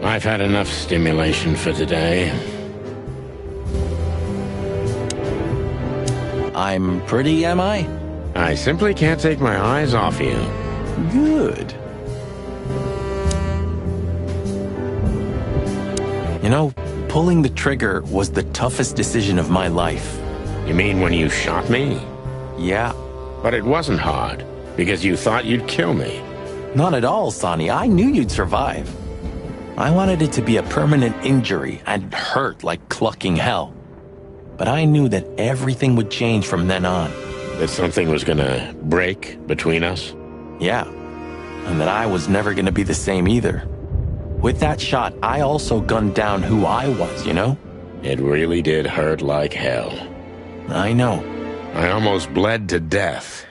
I've had enough stimulation for today. I'm pretty, am I? I simply can't take my eyes off you. Good. You know, pulling the trigger was the toughest decision of my life. You mean when you shot me? Yeah. But it wasn't hard, because you thought you'd kill me. Not at all, Sonny. I knew you'd survive. I wanted it to be a permanent injury and hurt like clucking hell. But I knew that everything would change from then on. That something was gonna break between us? Yeah. And that I was never gonna be the same either. With that shot, I also gunned down who I was, you know? It really did hurt like hell. I know. I almost bled to death.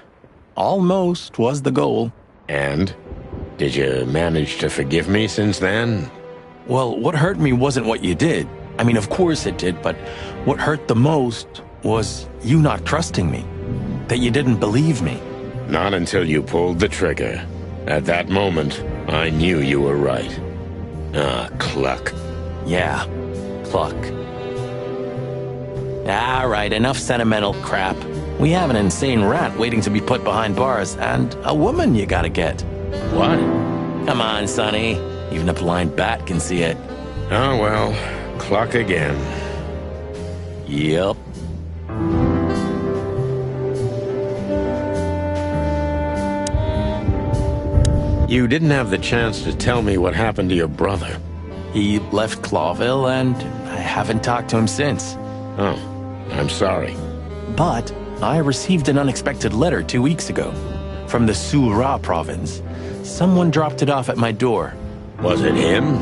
Almost was the goal. And? Did you manage to forgive me since then? Well, what hurt me wasn't what you did. I mean, of course it did, but what hurt the most was you not trusting me. That you didn't believe me. Not until you pulled the trigger. At that moment, I knew you were right. Ah, cluck. Yeah, cluck. All right, enough sentimental crap. We have an insane rat waiting to be put behind bars, and a woman you gotta get. What? Come on, Sonny. Even a blind bat can see it. Oh, well, cluck again. Yep. You didn't have the chance to tell me what happened to your brother. He left Clawville, and I haven't talked to him since. Oh, I'm sorry. But I received an unexpected letter 2 weeks ago from the Sura province. Someone dropped it off at my door. Was it him?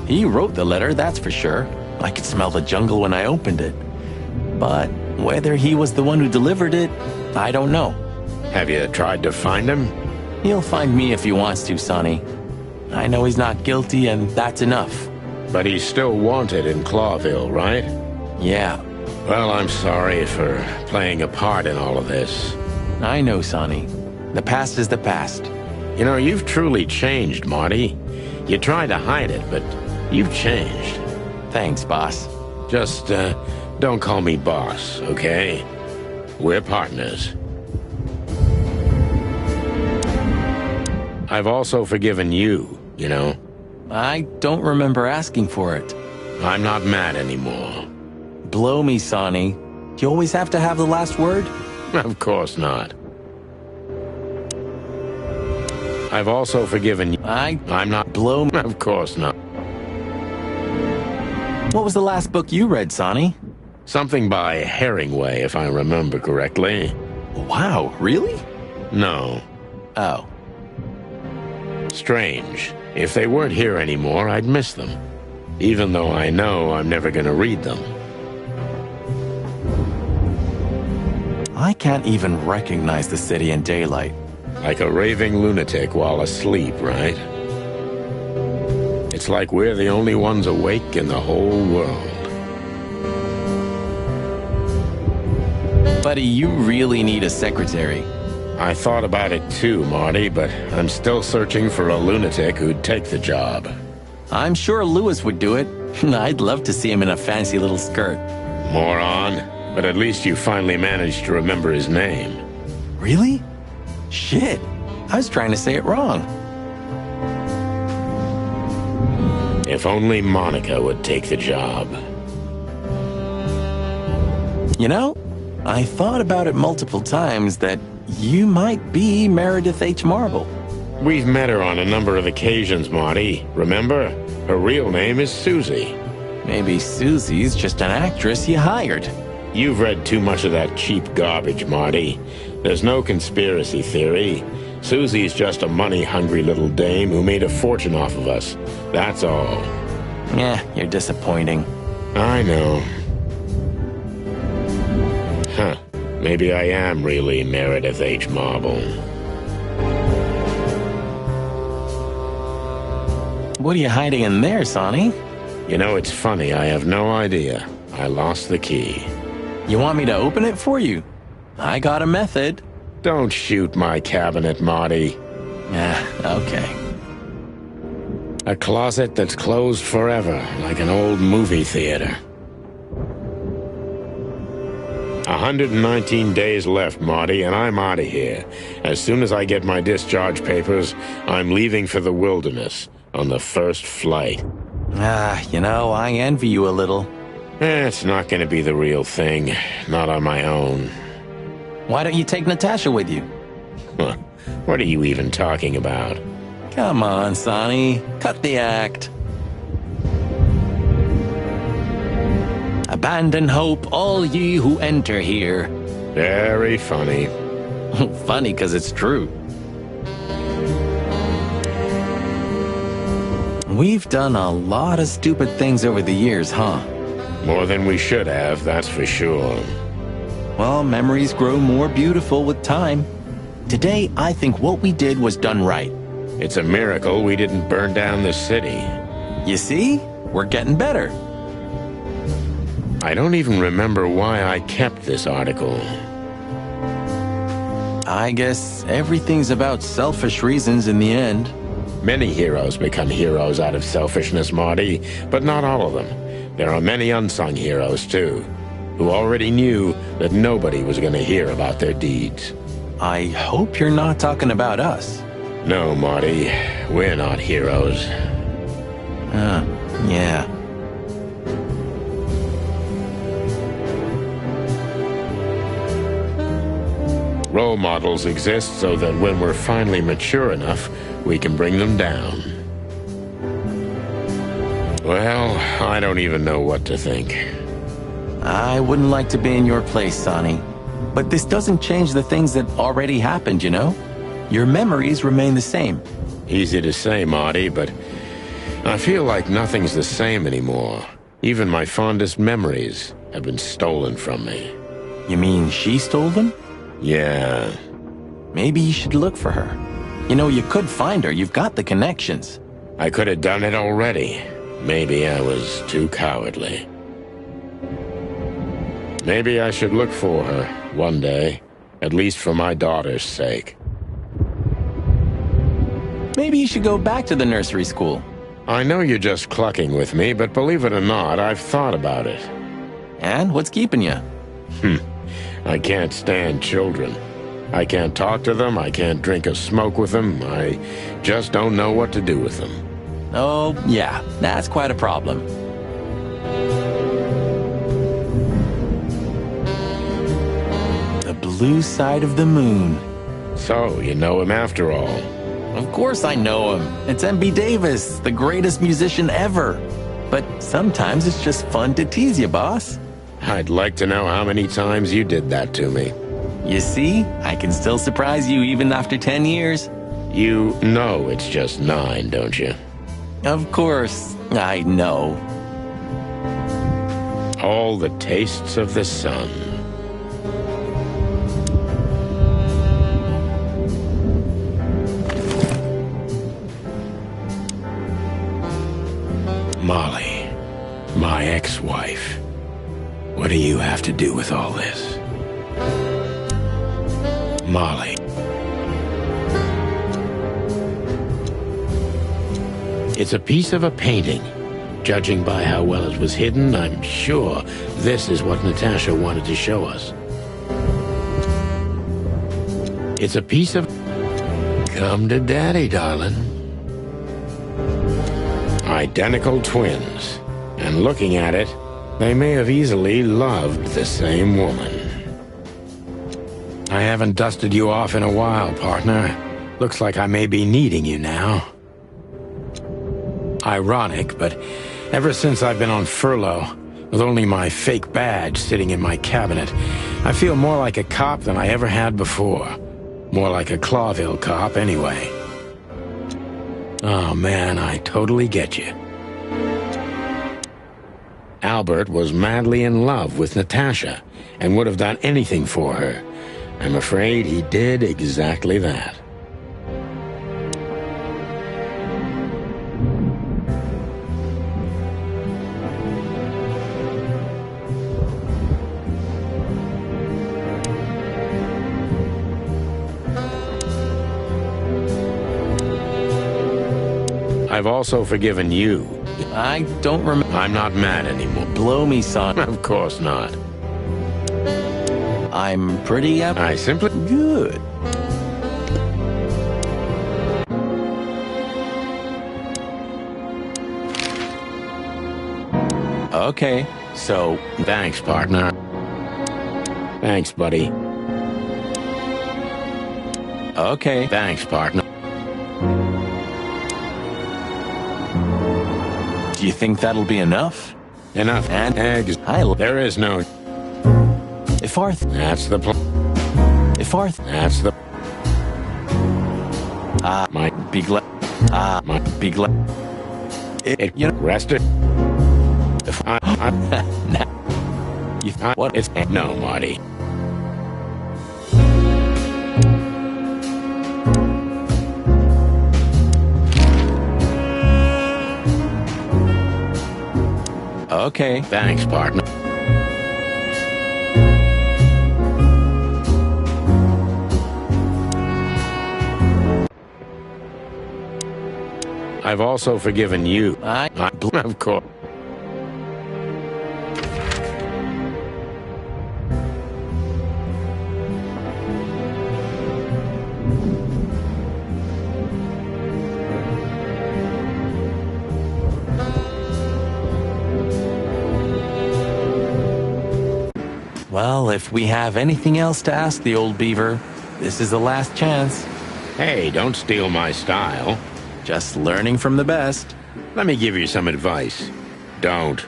He wrote the letter, that's for sure. I could smell the jungle when I opened it. But whether he was the one who delivered it, I don't know. Have you tried to find him? He'll find me if he wants to, Sonny. I know he's not guilty, and that's enough. But he's still wanted in Clawville, right? Yeah. Well, I'm sorry for playing a part in all of this. I know, Sonny. The past is the past. You know, you've truly changed, Marty. You tried to hide it, but you've changed. Thanks, boss. Just, don't call me boss, okay? We're partners. I've also forgiven you, you know. I don't remember asking for it. I'm not mad anymore. Blow me, Sonny. Do you always have to have the last word? Of course not. I've also forgiven you. I'm not... Blow me. Of course not. What was the last book you read, Sonny? Something by Herringway, if I remember correctly. Wow, really? No. Oh. Strange. If they weren't here anymore, I'd miss them. Even though I know I'm never gonna read them. I can't even recognize the city in daylight. Like a raving lunatic while asleep, right? It's like we're the only ones awake in the whole world. Buddy, you really need a secretary. I thought about it too, Marty, but I'm still searching for a lunatic who'd take the job. I'm sure Lewis would do it. I'd love to see him in a fancy little skirt. Moron. But at least you finally managed to remember his name. Really? Shit. I was trying to say it wrong. If only Monica would take the job. You know, I thought about it multiple times that you might be Meredith H. Marble. We've met her on a number of occasions, Marty. Remember? Her real name is Susie. Maybe Susie's just an actress you hired. You've read too much of that cheap garbage, Marty. There's no conspiracy theory. Susie's just a money-hungry little dame who made a fortune off of us. That's all. Yeah, you're disappointing. I know. Huh. Maybe I am really Meredith H. Marble. What are you hiding in there, Sonny? You know, it's funny. I have no idea. I lost the key. You want me to open it for you? I got a method. Don't shoot my cabinet, Marty. Okay. A closet that's closed forever, like an old movie theater. 119 days left, Marty, and I'm out of here. As soon as I get my discharge papers, I'm leaving for the wilderness on the first flight. You know, I envy you a little. It's not going to be the real thing. Not on my own. Why don't you take Natasha with you? Huh. What are you even talking about? Come on, Sonny. Cut the act. Abandon hope, all ye who enter here. Very funny. Funny because it's true. We've done a lot of stupid things over the years, huh? More than we should have, that's for sure. Well, memories grow more beautiful with time. Today, I think what we did was done right. It's a miracle we didn't burn down the city. You see? We're getting better. I don't even remember why I kept this article. I guess everything's about selfish reasons in the end. Many heroes become heroes out of selfishness, Marty, but not all of them. There are many unsung heroes, too, who already knew that nobody was going to hear about their deeds. I hope you're not talking about us. No, Marty, we're not heroes. Yeah. Role models exist so that when we're finally mature enough, we can bring them down. Well, I don't even know what to think. I wouldn't like to be in your place, Sonny. But this doesn't change the things that already happened, you know? Your memories remain the same. Easy to say, Marty, but I feel like nothing's the same anymore. Even my fondest memories have been stolen from me. You mean she stole them? Yeah. Maybe you should look for her. You know, you could find her. You've got the connections. I could have done it already. Maybe I was too cowardly. Maybe I should look for her one day, at least for my daughter's sake. Maybe you should go back to the nursery school. I know you're just clucking with me, but believe it or not, I've thought about it. And what's keeping you? I can't stand children. I can't talk to them, I can't drink or smoke with them, I just don't know what to do with them. Oh, yeah, that's quite a problem. The blue side of the moon. So, you know him after all. Of course I know him. It's M.B. Davis, the greatest musician ever. But sometimes it's just fun to tease you, boss. I'd like to know how many times you did that to me. You see, I can still surprise you even after 10 years. You know it's just 9, don't you? Of course, I know. All the tastes of the sun. Molly, my ex-wife. What do you have to do with all this? Molly. It's a piece of a painting. Judging by how well it was hidden, I'm sure this is what Natasha wanted to show us. It's a piece of... Come to Daddy, darling. Identical twins. And looking at it, they may have easily loved the same woman. I haven't dusted you off in a while, partner. Looks like I may be needing you now. Ironic, but ever since I've been on furlough, with only my fake badge sitting in my cabinet, I feel more like a cop than I ever had before. More like a Clawville cop, anyway. Oh man, I totally get you. Albert was madly in love with Natasha and would have done anything for her. I'm afraid he did exactly that. I I've also forgiven you. I don't remember. I'm not mad anymore. Blow me, son. Of course not. I'm pretty I simply... good. Okay, so... Thanks, partner. Thanks, buddy. Okay. Thanks, partner. Do you think that'll be enough? Enough. And eggs. There is no... If Arth... That's the plan. If Arth... That's the... might be glad... might be glad... You know... Rest it. If You what? It's... No, Marty. Okay. Thanks, partner. I've also forgiven you. Of course. Well, if we have anything else to ask the old beaver, this is the last chance. Hey, don't steal my style. Just learning from the best. Let me give you some advice. Don't.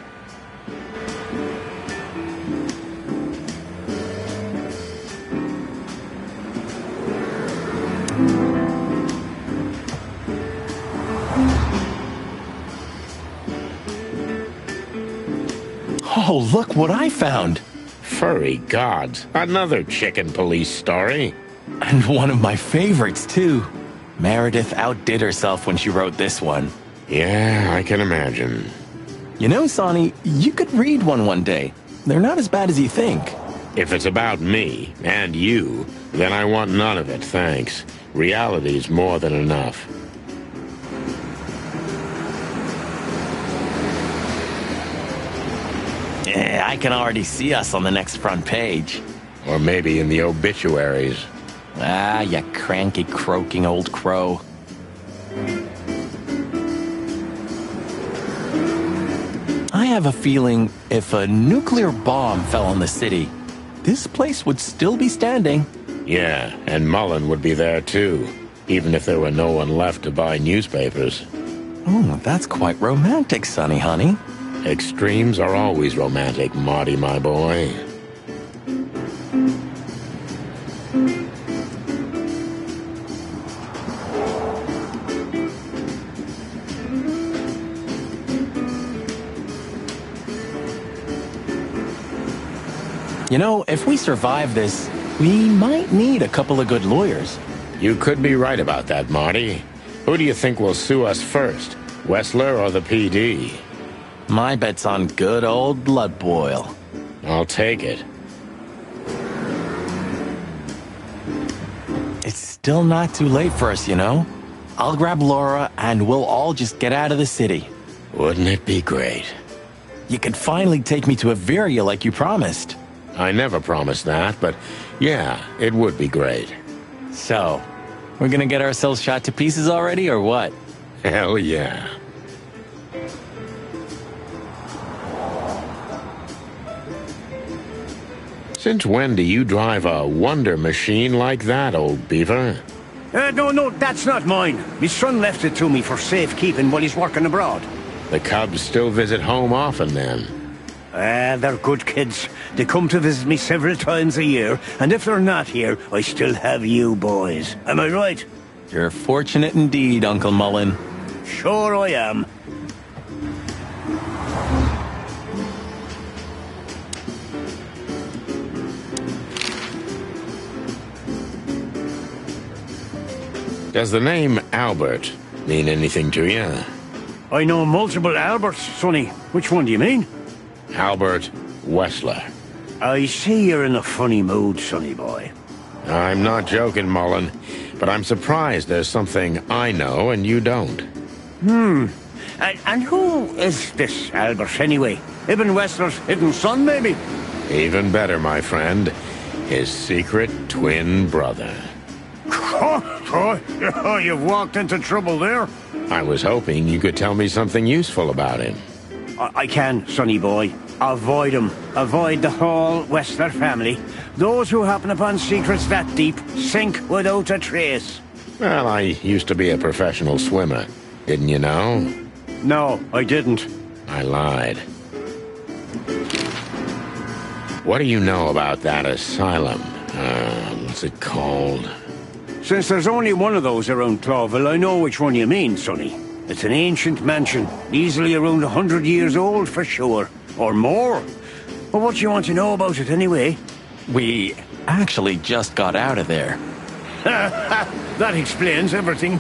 Oh, look what I found. Furry gods. Another chicken police story. And one of my favorites, too. Meredith outdid herself when she wrote this one. Yeah, I can imagine. You know, Sonny, you could read one day. They're not as bad as you think. If it's about me and you, then I want none of it, thanks. Reality's more than enough. Yeah, I can already see us on the next front page. Or maybe in the obituaries. Ah, you cranky, croaking old crow. I have a feeling if a nuclear bomb fell on the city, this place would still be standing. Yeah, and Mullen would be there too, even if there were no one left to buy newspapers. Oh, that's quite romantic, Sonny, honey. Extremes are always romantic, Marty, my boy. You know, if we survive this, we might need a couple of good lawyers. You could be right about that, Marty. Who do you think will sue us first, Wessler or the PD? My bet's on good old Blood Boil. I'll take it. It's still not too late for us, you know? I'll grab Laura and we'll all just get out of the city. Wouldn't it be great? You could finally take me to Averia like you promised. I never promised that, but yeah, it would be great. So, we're gonna get ourselves shot to pieces already, or what? Hell yeah. Since when do you drive a wonder machine like that, old beaver? No, that's not mine. My son left it to me for safekeeping while he's working abroad. The Cubs still visit home often, then? They're good kids. They come to visit me several times a year, and if they're not here, I still have you boys. Am I right? You're fortunate indeed, Uncle Mullen. Sure I am. Does the name Albert mean anything to you? I know multiple Alberts, Sonny. Which one do you mean? Albert Wessler. I see you're in a funny mood, Sonny boy. I'm not joking, Mullen, but I'm surprised there's something I know and you don't. And who is this Albert, anyway? Ibn Wessler's hidden son, maybe? Even better, my friend. His secret twin brother. Oh, you've walked into trouble there. I was hoping you could tell me something useful about him. I can, sonny boy. Avoid him. Avoid the whole Wessler family. Those who happen upon secrets that deep sink without a trace. Well, I used to be a professional swimmer. Didn't you know? No, I didn't. I lied. What do you know about that asylum? What's it called? Since there's only one of those around Clawville, I know which one you mean, sonny. It's an ancient mansion, easily around 100 years old for sure. Or more. But what do you want to know about it anyway? We actually just got out of there. That explains everything.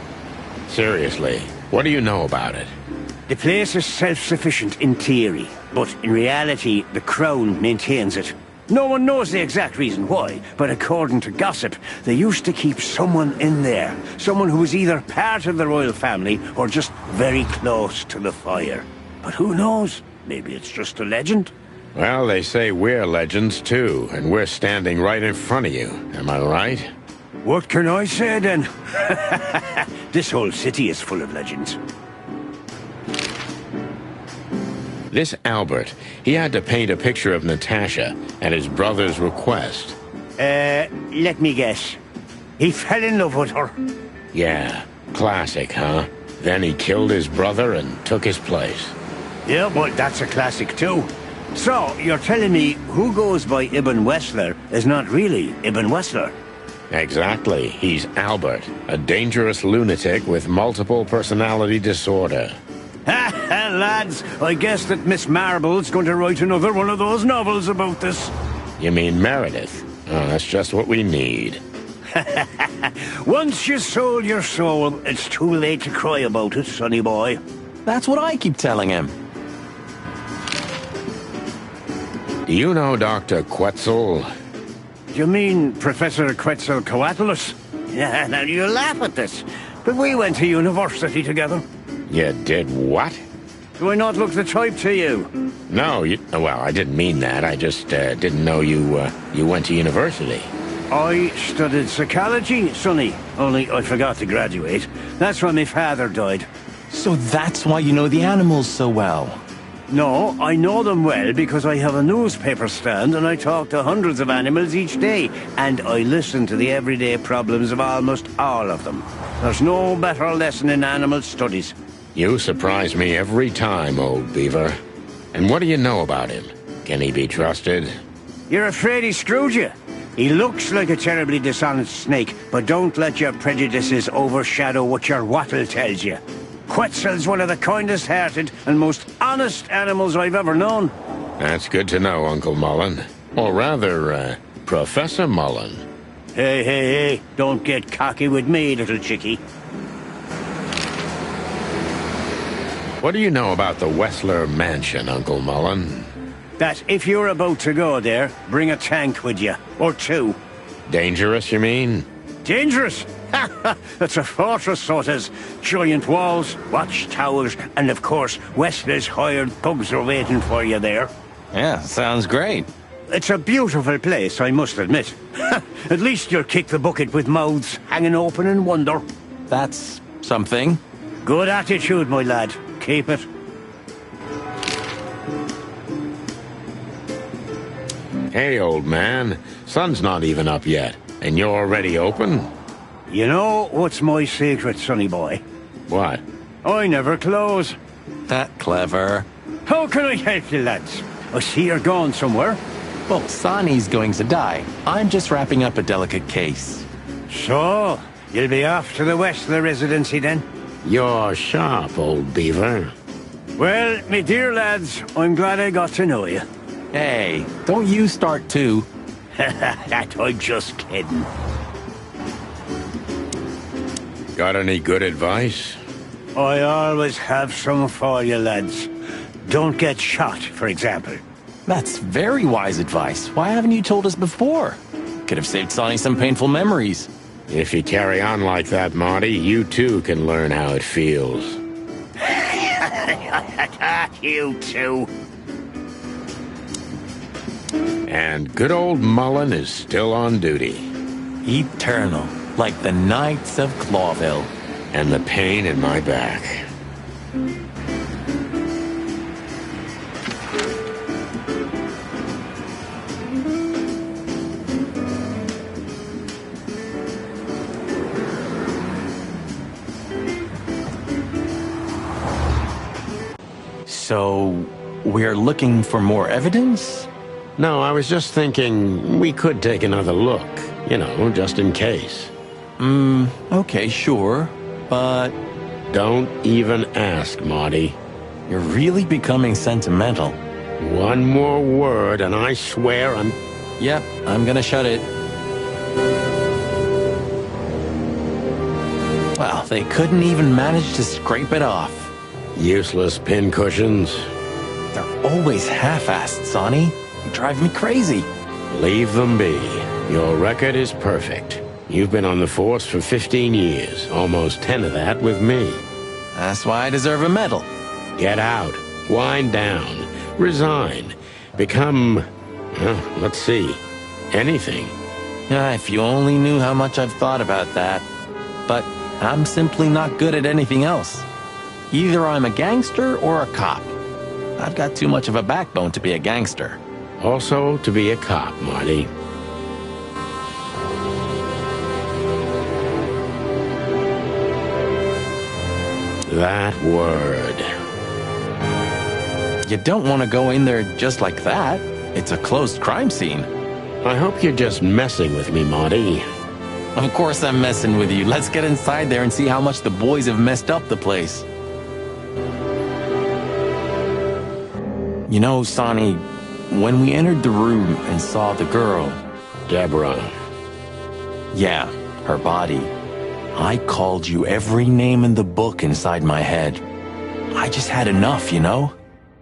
Seriously, what do you know about it? The place is self-sufficient in theory, but in reality, the Crown maintains it. No one knows the exact reason why, but according to gossip, they used to keep someone in there. Someone who was either part of the royal family or just very close to the fire. But who knows? Maybe it's just a legend. Well, they say we're legends too, and we're standing right in front of you. Am I right? What can I say then? This whole city is full of legends. This Albert, he had to paint a picture of Natasha at his brother's request. Let me guess. He fell in love with her. Yeah, classic, huh? Then he killed his brother and took his place. Yeah, but that's a classic too. So, you're telling me who goes by Ibn Wessler is not really Ibn Wessler? Exactly. He's Albert, a dangerous lunatic with multiple personality disorder. Ha ha, lads! I guess that Miss Marble's going to write another one of those novels about this. You mean Meredith? Oh, that's just what we need. Once you sold your soul, it's too late to cry about it, sonny boy. That's what I keep telling him. Do you know Dr. Quetzal? You mean Professor Quetzalcoatlus? Yeah, now you laugh at this, but we went to university together. You did what? Do I not look the type to you? No, well, I didn't mean that. I just didn't know you went to university. I studied psychology, sonny, only I forgot to graduate. That's when my father died. So that's why you know the animals so well. No, I know them well because I have a newspaper stand and I talk to hundreds of animals each day. And I listen to the everyday problems of almost all of them. There's no better lesson in animal studies. You surprise me every time, old beaver. And what do you know about him? Can he be trusted? You're afraid he screwed you? He looks like a terribly dishonest snake, but don't let your prejudices overshadow what your wattle tells you. Quetzal's one of the kindest-hearted and most honest animals I've ever known. That's good to know, Uncle Mullen. Or rather, Professor Mullen. Hey, don't get cocky with me, little chickie. What do you know about the Wessler Mansion, Uncle Mullen? That if you're about to go there, bring a tank with you. Or two. Dangerous, you mean? Dangerous? That's a fortress, so it is. Giant walls, watchtowers, and of course, Wessler's hired thugs are waiting for you there. Yeah, sounds great. It's a beautiful place, I must admit. At least you'll kick the bucket with mouths hanging open in wonder. That's something. Good attitude, my lad. Keep it. Hey, old man. Sun's not even up yet, and you're already open? You know what's my secret, sonny boy? What? I never close. That clever. How can I help you, lads? I see you're going somewhere. Well, Sonny's going to die. I'm just wrapping up a delicate case. So, you'll be off to the Wessler residency then? You're sharp, old beaver. Well, me dear lads, I'm glad I got to know you. Hey, don't you start too. That I'm just kidding. Got any good advice? I always have some for you, lads. Don't get shot, for example. That's very wise advice. Why haven't you told us before? Could have saved Sonny some painful memories. If you carry on like that, Marty, you too can learn how it feels. You two. And good old Mullen is still on duty. Eternal, like the Knights of Clawville. And the pain in my back. So, we're looking for more evidence? No, I was just thinking we could take another look. You know, just in case. Okay, sure. But Don't even ask, Marty. you're really becoming sentimental. One more word and I swear I'm... Yep, I'm gonna shut it. Well, they couldn't even manage to scrape it off. Useless pincushions. They're always half-assed, Sonny. You drive me crazy. Leave them be. Your record is perfect. You've been on the force for 15 years, almost 10 of that with me. That's why I deserve a medal. Get out. Wind down. Resign. Become... well, let's see. Anything. If you only knew how much I've thought about that. But I'm simply not good at anything else. Either I'm a gangster or a cop. I've got too much of a backbone to be a gangster. Also to be a cop, Marty. That word. You don't want to go in there just like that. It's a closed crime scene. I hope you're just messing with me, Marty. Of course I'm messing with you. Let's get inside there and see how much the boys have messed up the place. You know, Sonny, when we entered the room and saw the girl... Deborah. Yeah, her body. I called you every name in the book inside my head. I just had enough, you know?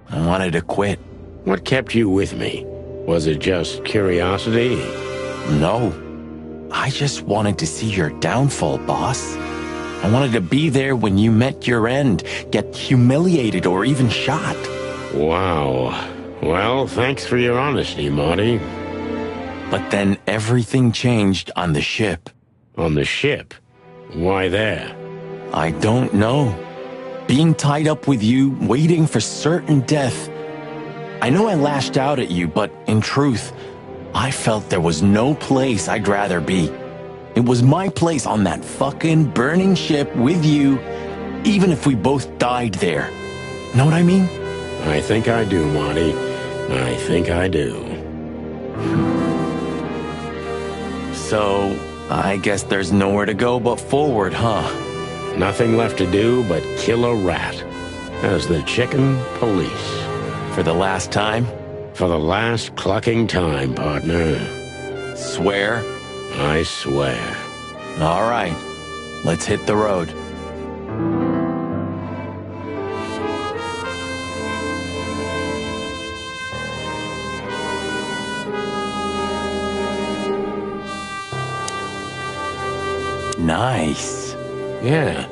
I wanted to quit. What kept you with me? Was it just curiosity? No. I just wanted to see your downfall, boss. I wanted to be there when you met your end, get humiliated or even shot. Wow. Well, thanks for your honesty, Marty. But then everything changed on the ship. On the ship? Why there? I don't know. Being tied up with you, waiting for certain death. I know I lashed out at you, but in truth, I felt there was no place I'd rather be. It was my place on that fucking burning ship with you, even if we both died there. Know what I mean? I think I do, Marty. I think I do. So, I guess there's nowhere to go but forward, huh? Nothing left to do but kill a rat. As the chicken police. For the last time? For the last clucking time, partner. Swear? I swear. All right. Let's hit the road. Nice. Yeah,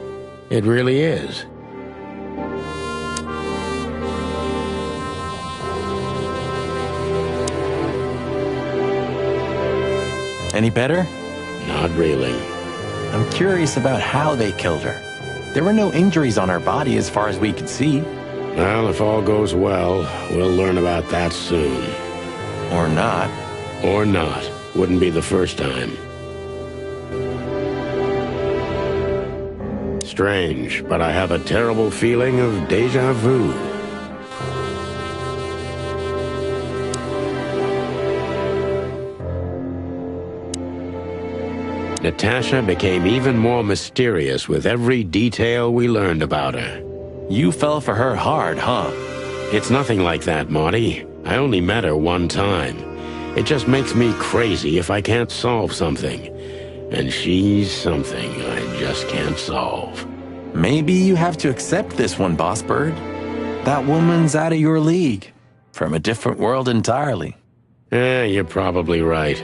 it really is. Any better? Not really. I'm curious about how they killed her. There were no injuries on her body as far as we could see. Well, if all goes well, we'll learn about that soon. Or not. Or not. Wouldn't be the first time. Strange, but I have a terrible feeling of déjà vu. Natasha became even more mysterious with every detail we learned about her. You fell for her hard, huh? It's nothing like that, Marty. I only met her one time. It just makes me crazy if I can't solve something. And she's something I just can't solve. Maybe you have to accept this one, Boss Bird. That woman's out of your league. From a different world entirely. You're probably right.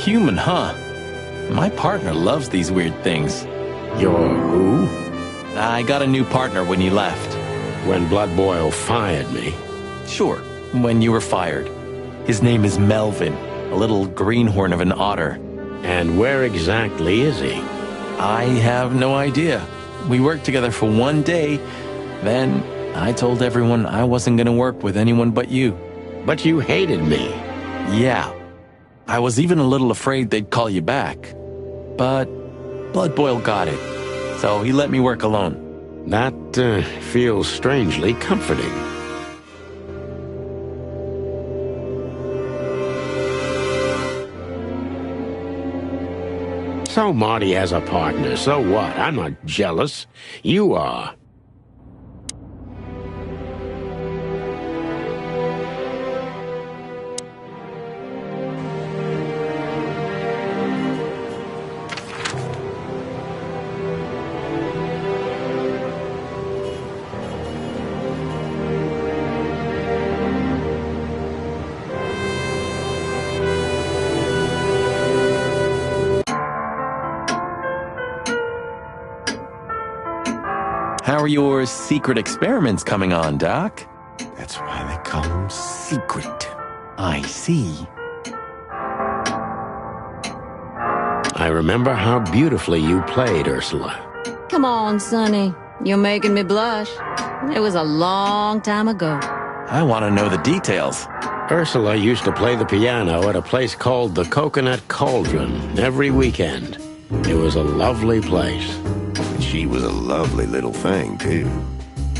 Human, huh? My partner loves these weird things. You're who? I got a new partner when you left. When Blood Boil fired me. Sure, when you were fired. His name is Melvin, a little greenhorn of an otter. And where exactly is he? I have no idea. We worked together for one day, then I told everyone I wasn't gonna work with anyone but you. But you hated me. Yeah. I was even a little afraid they'd call you back. But Blood Boil got it, so he let me work alone. That feels strangely comforting. So Marty has a partner, so what? I'm not jealous. You are. How are your secret experiments coming on, Doc? That's why they call them secret. I see. I remember how beautifully you played, Ursula. Come on, Sonny. You're making me blush. It was a long time ago. I want to know the details. Ursula used to play the piano at a place called the Coconut Cauldron every weekend. It was a lovely place. She was a lovely little thing, too.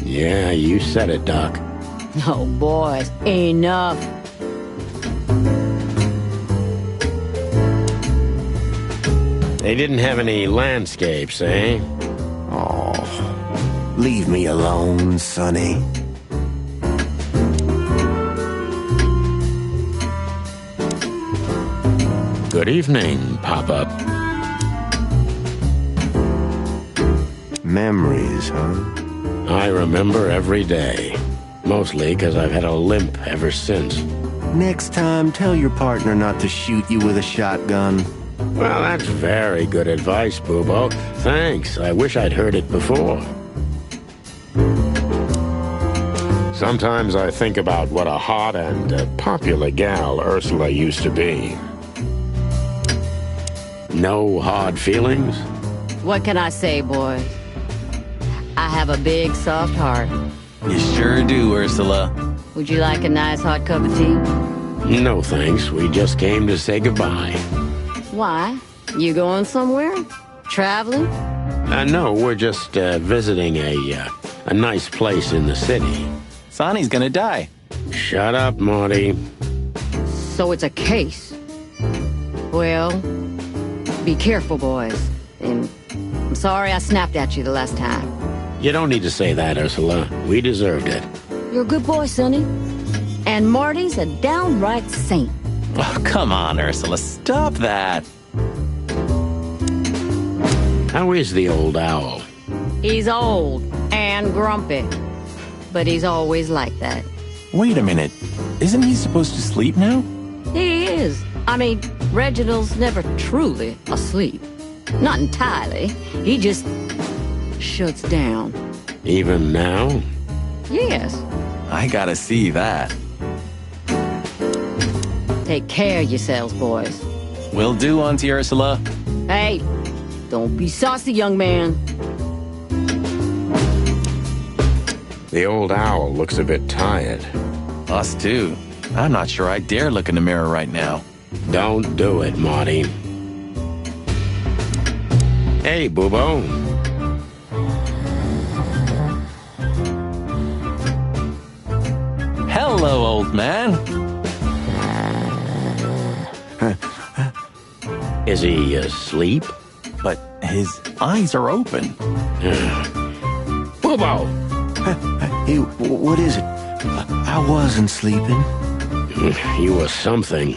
Yeah, you said it, Doc. Oh, boys, enough. They didn't have any landscapes, eh? Oh, leave me alone, Sonny. Good evening, Pop-Up. Memories, huh? I remember every day. Mostly because I've had a limp ever since. Next time, tell your partner not to shoot you with a shotgun. Well, that's very good advice, Boobo. Thanks. I wish I'd heard it before. Sometimes I think about what a hot and popular gal Ursula used to be. No hard feelings? What can I say, boy? I have a big, soft heart. You sure do, Ursula. Would you like a nice hot cup of tea? No, thanks. We just came to say goodbye. Why? You going somewhere? Traveling? No, we're just visiting a nice place in the city. Sonny's gonna die. Shut up, Marty. So it's a case. Well, be careful, boys. And I'm sorry I snapped at you the last time. You don't need to say that, Ursula. We deserved it. You're a good boy, Sonny. And Marty's a downright saint. Oh, come on, Ursula, stop that. How is the old owl? He's old and grumpy. But he's always like that. Wait a minute. Isn't he supposed to sleep now? He is. I mean, Reginald's never truly asleep. Not entirely. He just shuts down. Even now? Yes. I gotta see that. Take care of yourselves, boys. Will do, Auntie Ursula. Hey, don't be saucy, young man. The old owl looks a bit tired. Us too. I'm not sure I dare look in the mirror right now. Don't do it, Marty. Hey, Boobo. Hello, old man. Is he asleep? But his eyes are open. Boobo! Hey, what is it? I wasn't sleeping. You were something.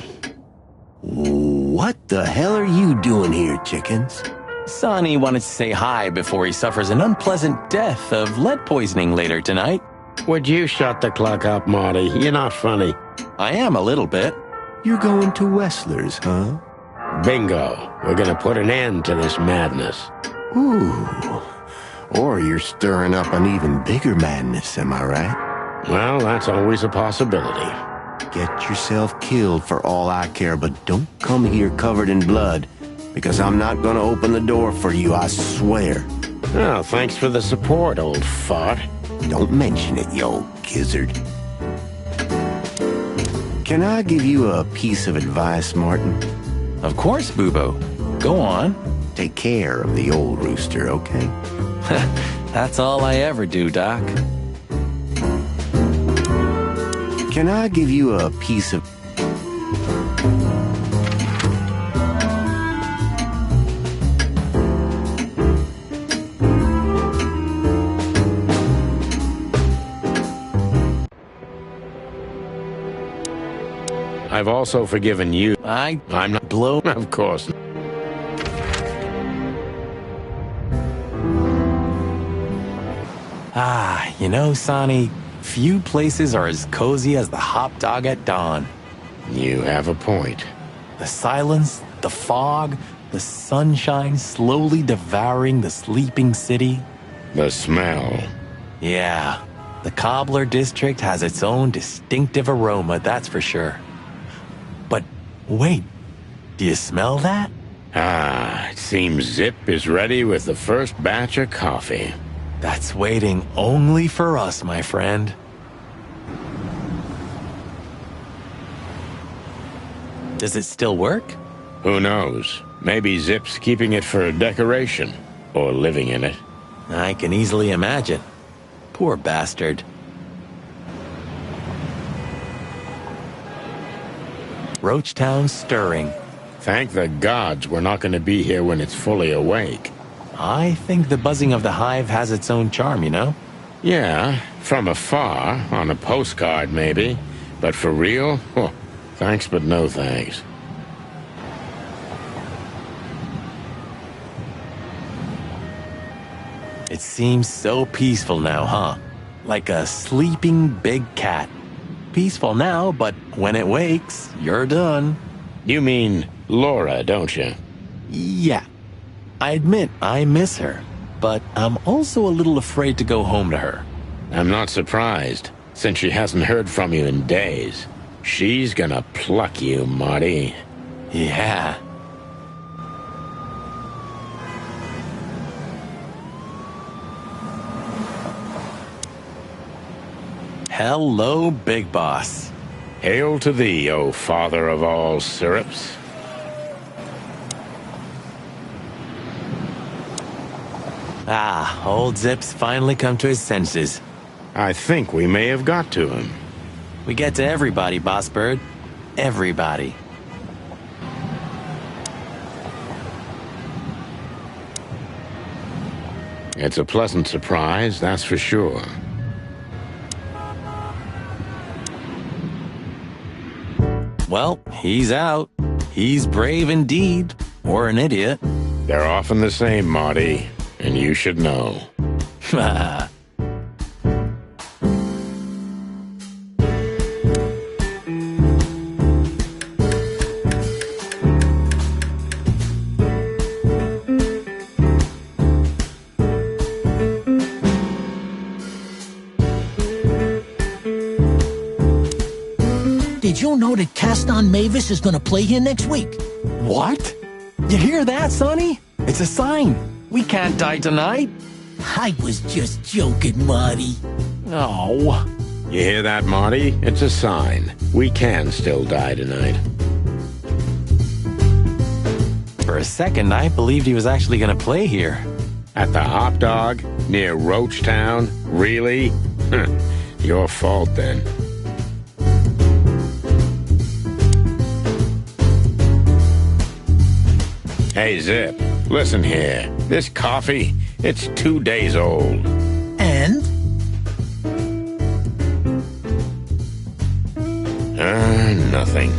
What the hell are you doing here, chickens? Sonny wanted to say hi before he suffers an unpleasant death of lead poisoning later tonight. Would you shut the clock up, Marty? You're not funny. I am a little bit. You're going to Wessler's, huh? Bingo. We're gonna put an end to this madness. Ooh. Or you're stirring up an even bigger madness, am I right? Well, that's always a possibility. Get yourself killed for all I care, but don't come here covered in blood, because I'm not gonna open the door for you, I swear. Oh, thanks for the support, old fart. Don't mention it, you old gizzard. Can I give you a piece of advice, Martin? Of course, Bubo. Go on. Take care of the old rooster, okay? That's all I ever do, Doc. Can I give you a piece of... I've also forgiven you. I'm not blown. Of course. You know, Sonny, few places are as cozy as the hop dog at dawn. You have a point. The silence, the fog, the sunshine slowly devouring the sleeping city. The smell. Yeah, the Cobbler District has its own distinctive aroma, that's for sure. But wait, do you smell that? Ah, it seems Zip is ready with the first batch of coffee. That's waiting only for us, my friend. Does it still work? Who knows? Maybe Zip's keeping it for decoration, or living in it. I can easily imagine. Poor bastard. Roachtown stirring. Thank the gods we're not going to be here when it's fully awake. I think the buzzing of the hive has its own charm, you know? Yeah, from afar, on a postcard maybe. But for real? Oh, thanks but no thanks. It seems so peaceful now, huh? Like a sleeping big cat. Peaceful now, but when it wakes, you're done. You mean Laura, don't you? Yeah. I admit I miss her, but I'm also a little afraid to go home to her. I'm not surprised, since she hasn't heard from you in days. She's gonna pluck you, Marty. Yeah. Hello, Big Boss. Hail to thee, O father of all syrups. Ah, old Zip's finally come to his senses. I think we may have got to him. We get to everybody, Boss Bird. Everybody. It's a pleasant surprise, that's for sure. Well, he's out. He's brave indeed, or an idiot. They're often the same, Marty, and you should know. Did you know that Caston Mavis is gonna play here next week? What? You hear that, Sonny? It's a sign. We can't die tonight. I was just joking, Marty. Oh. You hear that, Marty? It's a sign. We can still die tonight. For a second, I believed he was actually going to play here. At the Hop Dog, near Roachtown? Really? Your fault, then. Hey, Zip, listen here. This coffee, it's 2 days old. And? Nothing.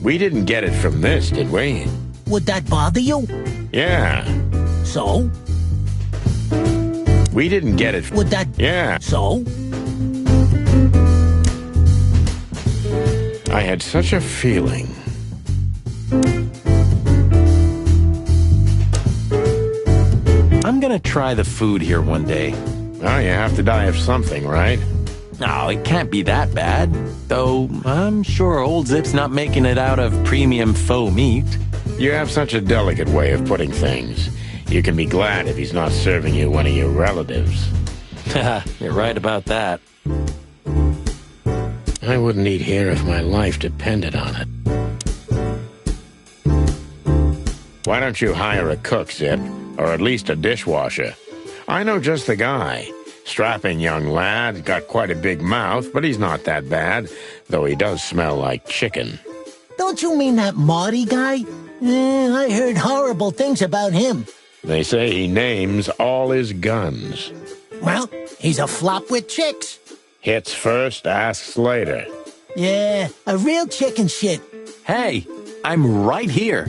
We didn't get it from this, did we? Would that bother you? Yeah. So? We didn't get it. Would that... Yeah. So? I had such a feeling. gonna try the food here one day. Well, you have to die of something, right? No, it can't be that bad. Though, I'm sure old Zip's not making it out of premium faux meat. You have such a delicate way of putting things. You can be glad if he's not serving you one of your relatives. Haha, you're right about that. I wouldn't eat here if my life depended on it. Why don't you hire a cook, Zip? Or at least a dishwasher? I know just the guy. Strapping young lad, got quite a big mouth, but he's not that bad, though he does smell like chicken. Don't you mean that Marty guy? I heard horrible things about him. They say he names all his guns. Well, he's a flop with chicks. Hits first, asks later. Yeah, a real chicken shit. Hey, I'm right here.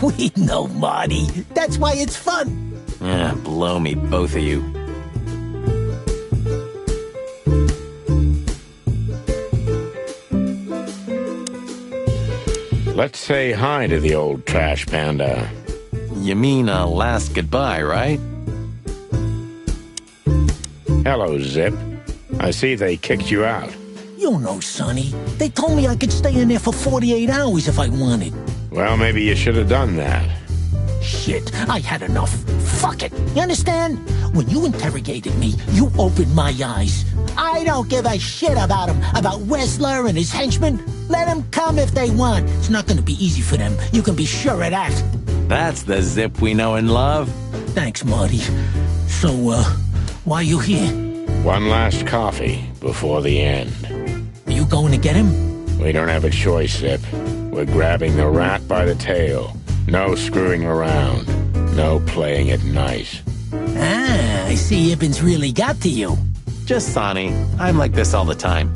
We know, Marty. That's why it's fun. Blow me, both of you. Let's say hi to the old trash panda. You mean a last goodbye, right? Hello, Zip. I see they kicked you out. You know, Sonny. They told me I could stay in there for 48 hours if I wanted. Well, maybe you should have done that. Shit, I had enough. Fuck it. You understand? When you interrogated me, you opened my eyes. I don't give a shit about him, about Wessler and his henchmen. Let them come if they want. It's not going to be easy for them. You can be sure of that. That's the Zip we know and love. Thanks, Marty. So, why are you here? One last coffee before the end. Are you going to get him? We don't have a choice, Zip. We're grabbing the rat by the tail. No screwing around. No playing it nice. Ah, I see Ibben's really got to you. Just Sonny. I'm like this all the time.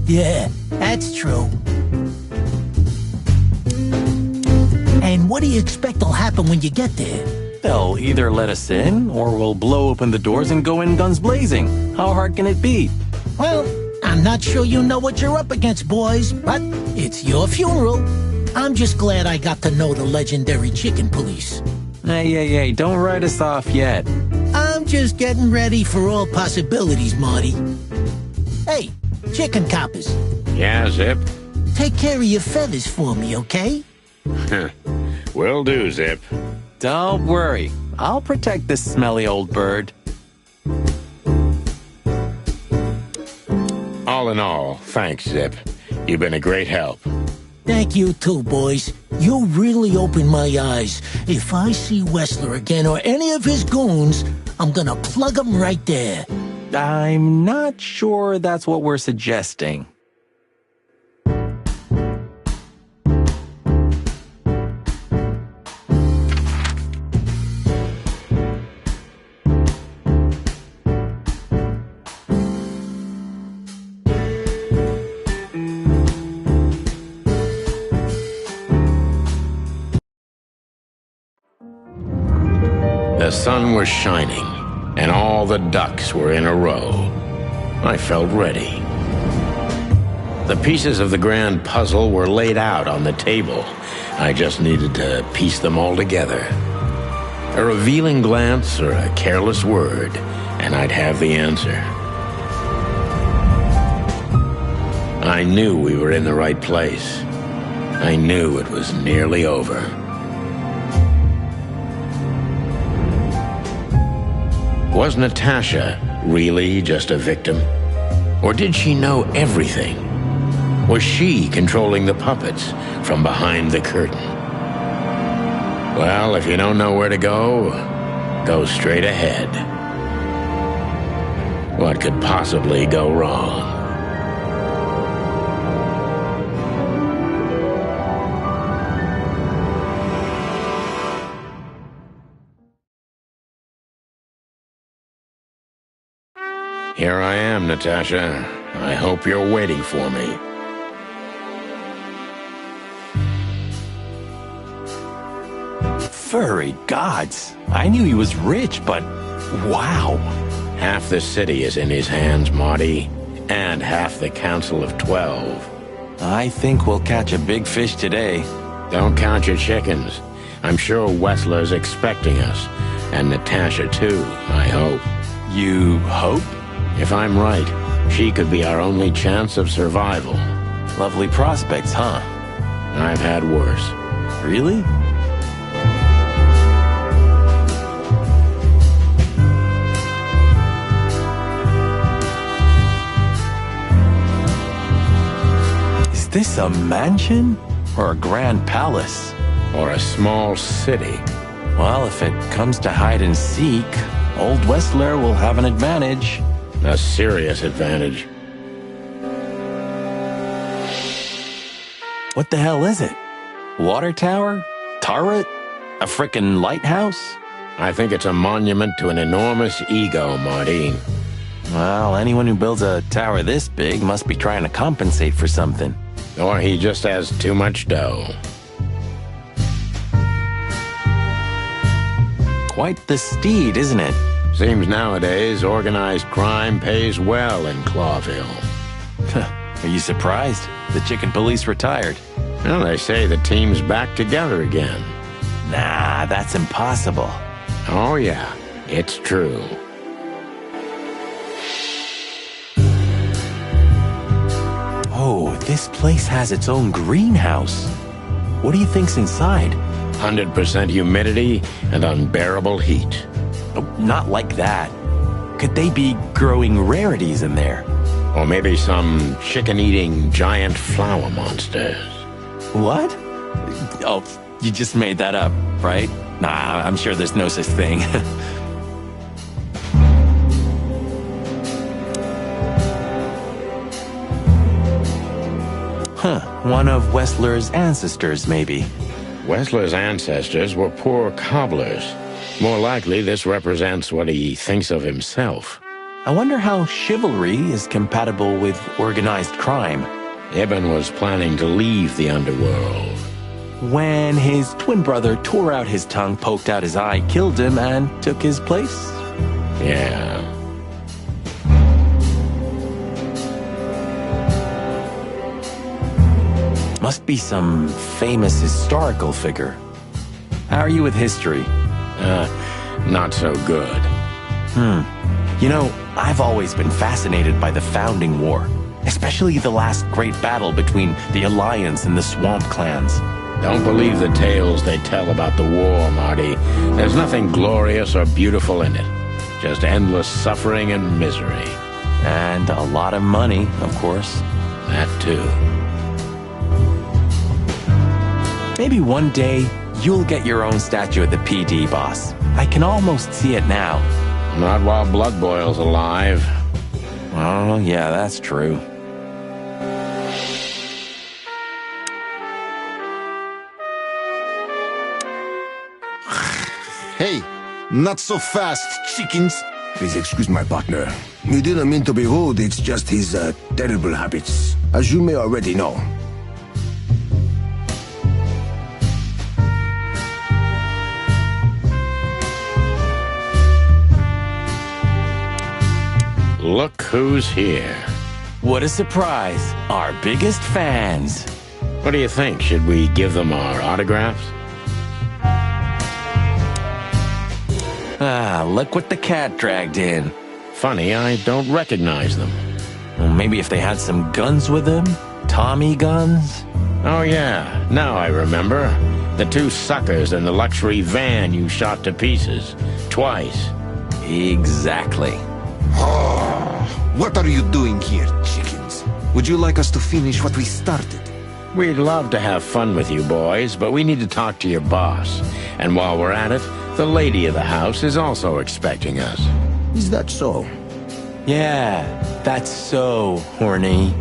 Yeah, that's true. And what do you expect will happen when you get there? They'll either let us in, or we'll blow open the doors and go in guns blazing. How hard can it be? Well, I'm not sure you know what you're up against, boys, but it's your funeral. I'm just glad I got to know the legendary chicken police. Hey, don't write us off yet. I'm just getting ready for all possibilities, Marty. Hey, chicken coppers. Yeah, Zip? Take care of your feathers for me, okay? Will do, Zip. Don't worry. I'll protect this smelly old bird. All in all, thanks, Zip. You've been a great help. Thank you too, boys. You really opened my eyes. If I see Wessler again or any of his goons, I'm gonna plug them right there. I'm not sure that's what we're suggesting. The sun was shining, and all the ducks were in a row. I felt ready. The pieces of the grand puzzle were laid out on the table. I just needed to piece them all together. A revealing glance or a careless word, and I'd have the answer. I knew we were in the right place. I knew it was nearly over. Was Natasha really just a victim? Or did she know everything? Was she controlling the puppets from behind the curtain? Well, if you don't know where to go, go straight ahead. What could possibly go wrong? Here I am, Natasha. I hope you're waiting for me. Furry gods. I knew he was rich, but wow. Half the city is in his hands, Marty, and half the Council of 12. I think we'll catch a big fish today. Don't count your chickens. I'm sure Wessler's expecting us. And Natasha, too, I hope. You hope? If I'm right, she could be our only chance of survival. Lovely prospects, huh? I've had worse. Really? Is this a mansion? Or a grand palace? Or a small city. Well, if it comes to hide and seek, Old Whistler will have an advantage. A serious advantage. What the hell is it? Water tower? Turret? A frickin' lighthouse? I think it's a monument to an enormous ego, Marty. Well, anyone who builds a tower this big must be trying to compensate for something. Or he just has too much dough. Quite the steed, isn't it? Seems nowadays organized crime pays well in Clawville. Are you surprised? The chicken police retired. Well, they say the team's back together again. Nah, that's impossible. Oh yeah, it's true. Oh, this place has its own greenhouse. What do you think's inside? 100% humidity and unbearable heat. Oh, not like that. Could they be growing rarities in there? Or maybe some chicken-eating giant flower monsters. What? Oh, you just made that up, right? Nah, I'm sure there's no such thing. Huh, one of Whistler's ancestors, maybe. Whistler's ancestors were poor cobblers. More likely, this represents what he thinks of himself. I wonder how chivalry is compatible with organized crime. Ibn was planning to leave the underworld. When his twin brother tore out his tongue, poked out his eye, killed him, and took his place? Yeah. Must be some famous historical figure. How are you with history? Not so good. You know, I've always been fascinated by the Founding War, especially the last great battle between the Alliance and the Swamp clans. Don't believe the tales they tell about the war, Marty. There's nothing glorious or beautiful in it. Just endless suffering and misery. And a lot of money, of course. That too. Maybe one day, you'll get your own statue of the PD, boss. I can almost see it now. Not while Blood Boil's alive. Oh, yeah, that's true. Hey, not so fast, chickens. Please excuse my partner. We didn't mean to be rude, it's just his terrible habits, as you may already know. Look who's here. What a surprise. Our biggest fans. What do you think? Should we give them our autographs? Ah, look what the cat dragged in. Funny, I don't recognize them. Well, maybe if they had some guns with them? Tommy guns? Oh yeah, now I remember. The two suckers in the luxury van you shot to pieces. Twice. Exactly. What are you doing here, chickens? Would you like us to finish what we started? We'd love to have fun with you boys, but we need to talk to your boss. And while we're at it, the lady of the house is also expecting us. Is that so? Yeah, that's so horny.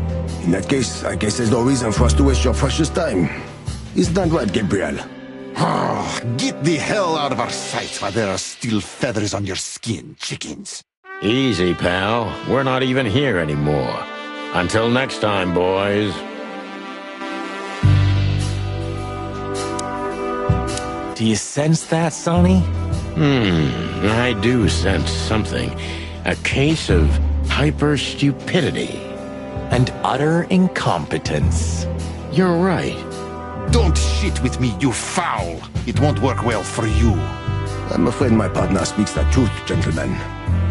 In that case, I guess there's no reason for us to waste your precious time. Is that right, Gabriel? Get the hell out of our sight while there are still feathers on your skin, chickens. Easy, pal. We're not even here anymore. Until next time, boys. Do you sense that, Sonny? I do sense something. A case of hyper-stupidity. And utter incompetence. You're right. Don't shit with me, you foul. It won't work well for you. I'm afraid my partner speaks the truth, gentlemen.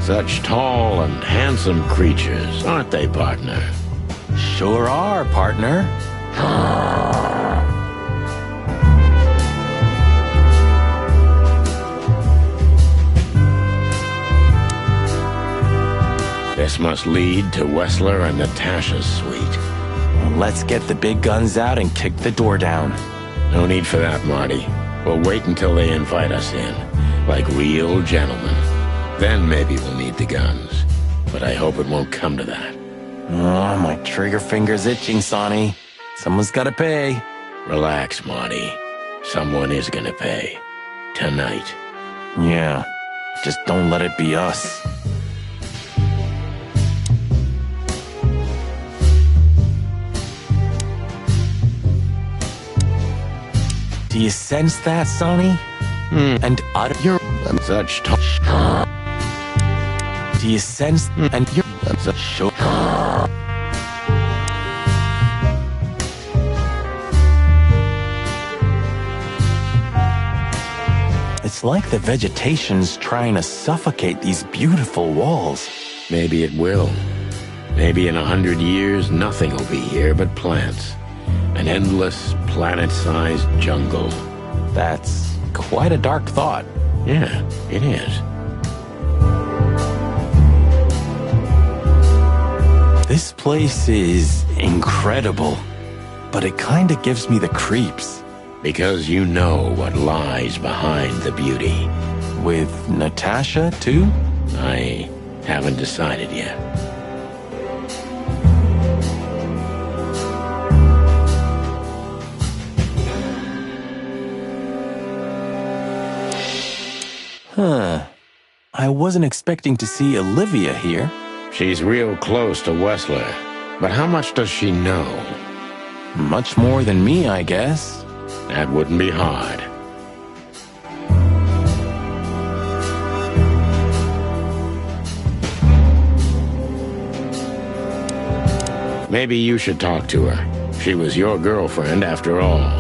Such tall and handsome creatures, aren't they, partner? Sure are, partner. This must lead to Wessler and Natasha's suite. Let's get the big guns out and kick the door down. No need for that, Marty. We'll wait until they invite us in, like real gentlemen. Then maybe we'll need the guns. But I hope it won't come to that. Oh, my trigger finger's itching, Sonny. Someone's gotta pay. Relax, Marty. Someone is gonna pay. Tonight. Yeah, just don't let it be us. Do you sense that, Sonny? And utter your Such Do you sense and your show? It's like the vegetation's trying to suffocate these beautiful walls. Maybe it will. Maybe in 100 years, nothing will be here but plants. An endless, planet-sized jungle. That's quite a dark thought. Yeah, it is. This place is incredible, but it kinda gives me the creeps. Because you know what lies behind the beauty. With Natasha, too? I haven't decided yet. Huh. I wasn't expecting to see Olivia here. She's real close to Wessler. But how much does she know? Much more than me, I guess. That wouldn't be hard. Maybe you should talk to her. She was your girlfriend after all.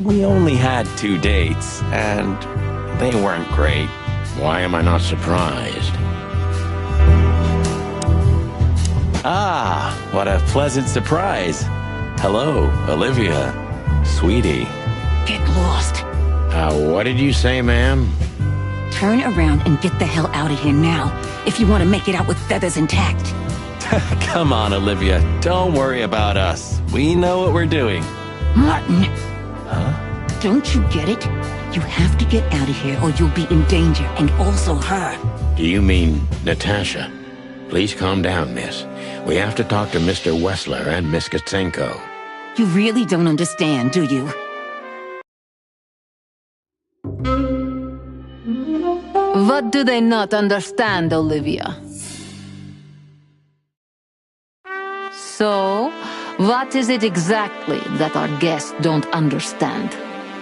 We only had 2 dates, and they weren't great. Why am I not surprised? Ah, what a pleasant surprise. Hello, Olivia. Sweetie. Get lost. What did you say, ma'am? Turn around and get the hell out of here now, if you want to make it out with feathers intact. Come on, Olivia. Don't worry about us. We know what we're doing. Martin. Huh? Don't you get it? You have to get out of here or you'll be in danger, and also her. Do you mean Natasha? Please calm down, miss. We have to talk to Mr. Wessler and Miss Katsenko. You really don't understand, do you? What do they not understand, Olivia? So, what is it exactly that our guests don't understand?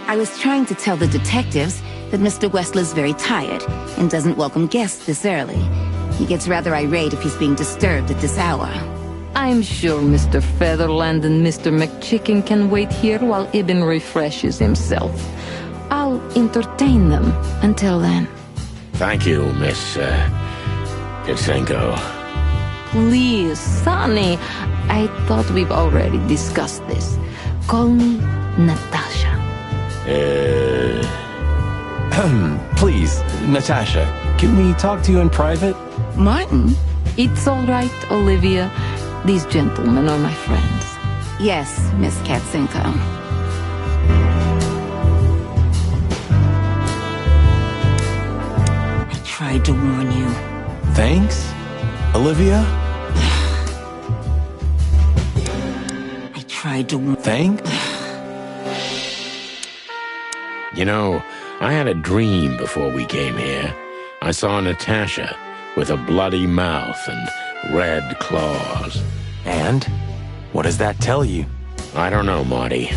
I was trying to tell the detectives that Mr. Wessler's very tired and doesn't welcome guests this early. He gets rather irate if he's being disturbed at this hour. I'm sure Mr. Featherland and Mr. McChicken can wait here while Ibn refreshes himself. I'll entertain them until then. Thank you, Miss Katsenko. Please, Sonny. I thought we've already discussed this. Call me Natasha. Please, Natasha, can we talk to you in private? Martin? It's all right, Olivia. These gentlemen are my friends. Yes, Miss Katsenko. I tried to warn you. Thanks, Olivia? I tried to warn... Thank? You know, I had a dream before we came here. I saw Natasha with a bloody mouth and red claws. And? What does that tell you? I don't know, Marty.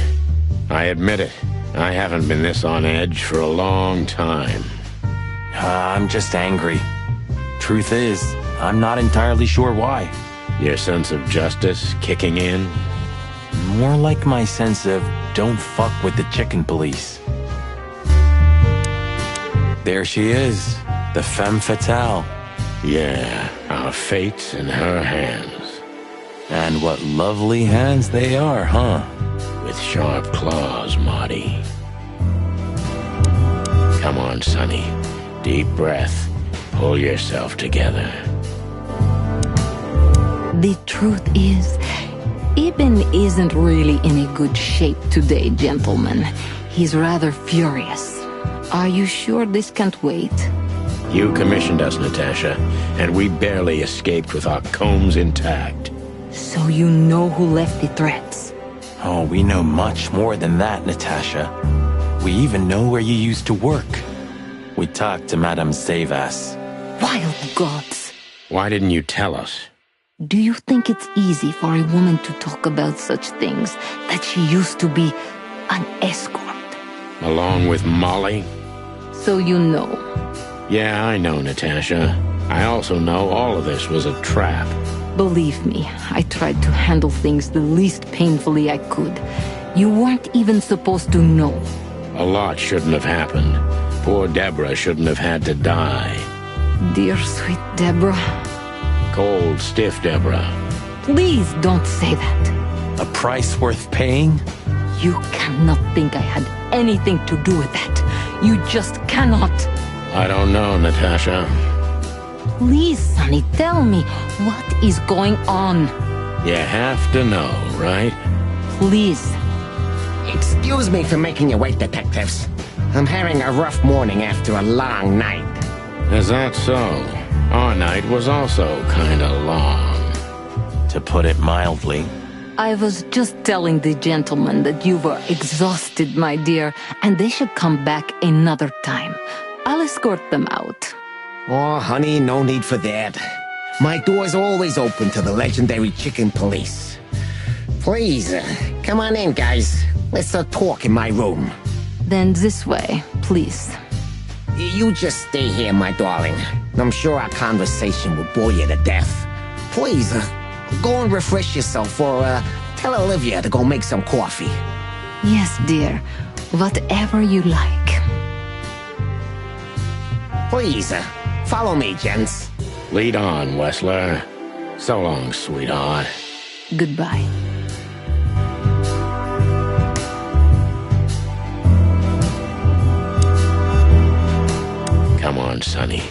I admit it. I haven't been this on edge for a long time. I'm just angry. Truth is, I'm not entirely sure why. Your sense of justice kicking in? More like my sense of don't fuck with the chicken police. There she is, the femme fatale. Yeah, our fate's in her hands. And what lovely hands they are, huh? With sharp claws, Marty. Come on, Sonny. Deep breath. Pull yourself together. The truth is, Ibn isn't really in a good shape today, gentlemen. He's rather furious. Are you sure this can't wait? You commissioned us, Natasha, and we barely escaped with our combs intact. So you know who left the threats? Oh, we know much more than that, Natasha. We even know where you used to work. We talked to Madame Savas. Wild gods! Why didn't you tell us? Do you think it's easy for a woman to talk about such things, that she used to be an escort? Along with Molly? So you know. Yeah, I know, Natasha. I also know all of this was a trap. Believe me, I tried to handle things the least painfully I could. You weren't even supposed to know. A lot shouldn't have happened. Poor Deborah shouldn't have had to die. Dear sweet Deborah. Cold, stiff Deborah. Please don't say that. A price worth paying? You cannot think I had anything to do with that. You just cannot. I don't know, Natasha. Please, Sonny, tell me, what is going on? You have to know, right? Please. Excuse me for making you wait, detectives. I'm having a rough morning after a long night. Is that so? Our night was also kinda long. To put it mildly. I was just telling the gentlemen that you were exhausted, my dear, and they should come back another time. I'll escort them out. Oh, honey, no need for that. My door's always open to the legendary chicken police. Please, come on in, guys. Let's talk in my room. Then this way, please. You just stay here, my darling. I'm sure our conversation will bore you to death. Please, go and refresh yourself, or tell Olivia to go make some coffee. Yes, dear. Whatever you like. Please, follow me, gents. Lead on, Wessler. So long, sweetheart. Goodbye. Come on, Sonny.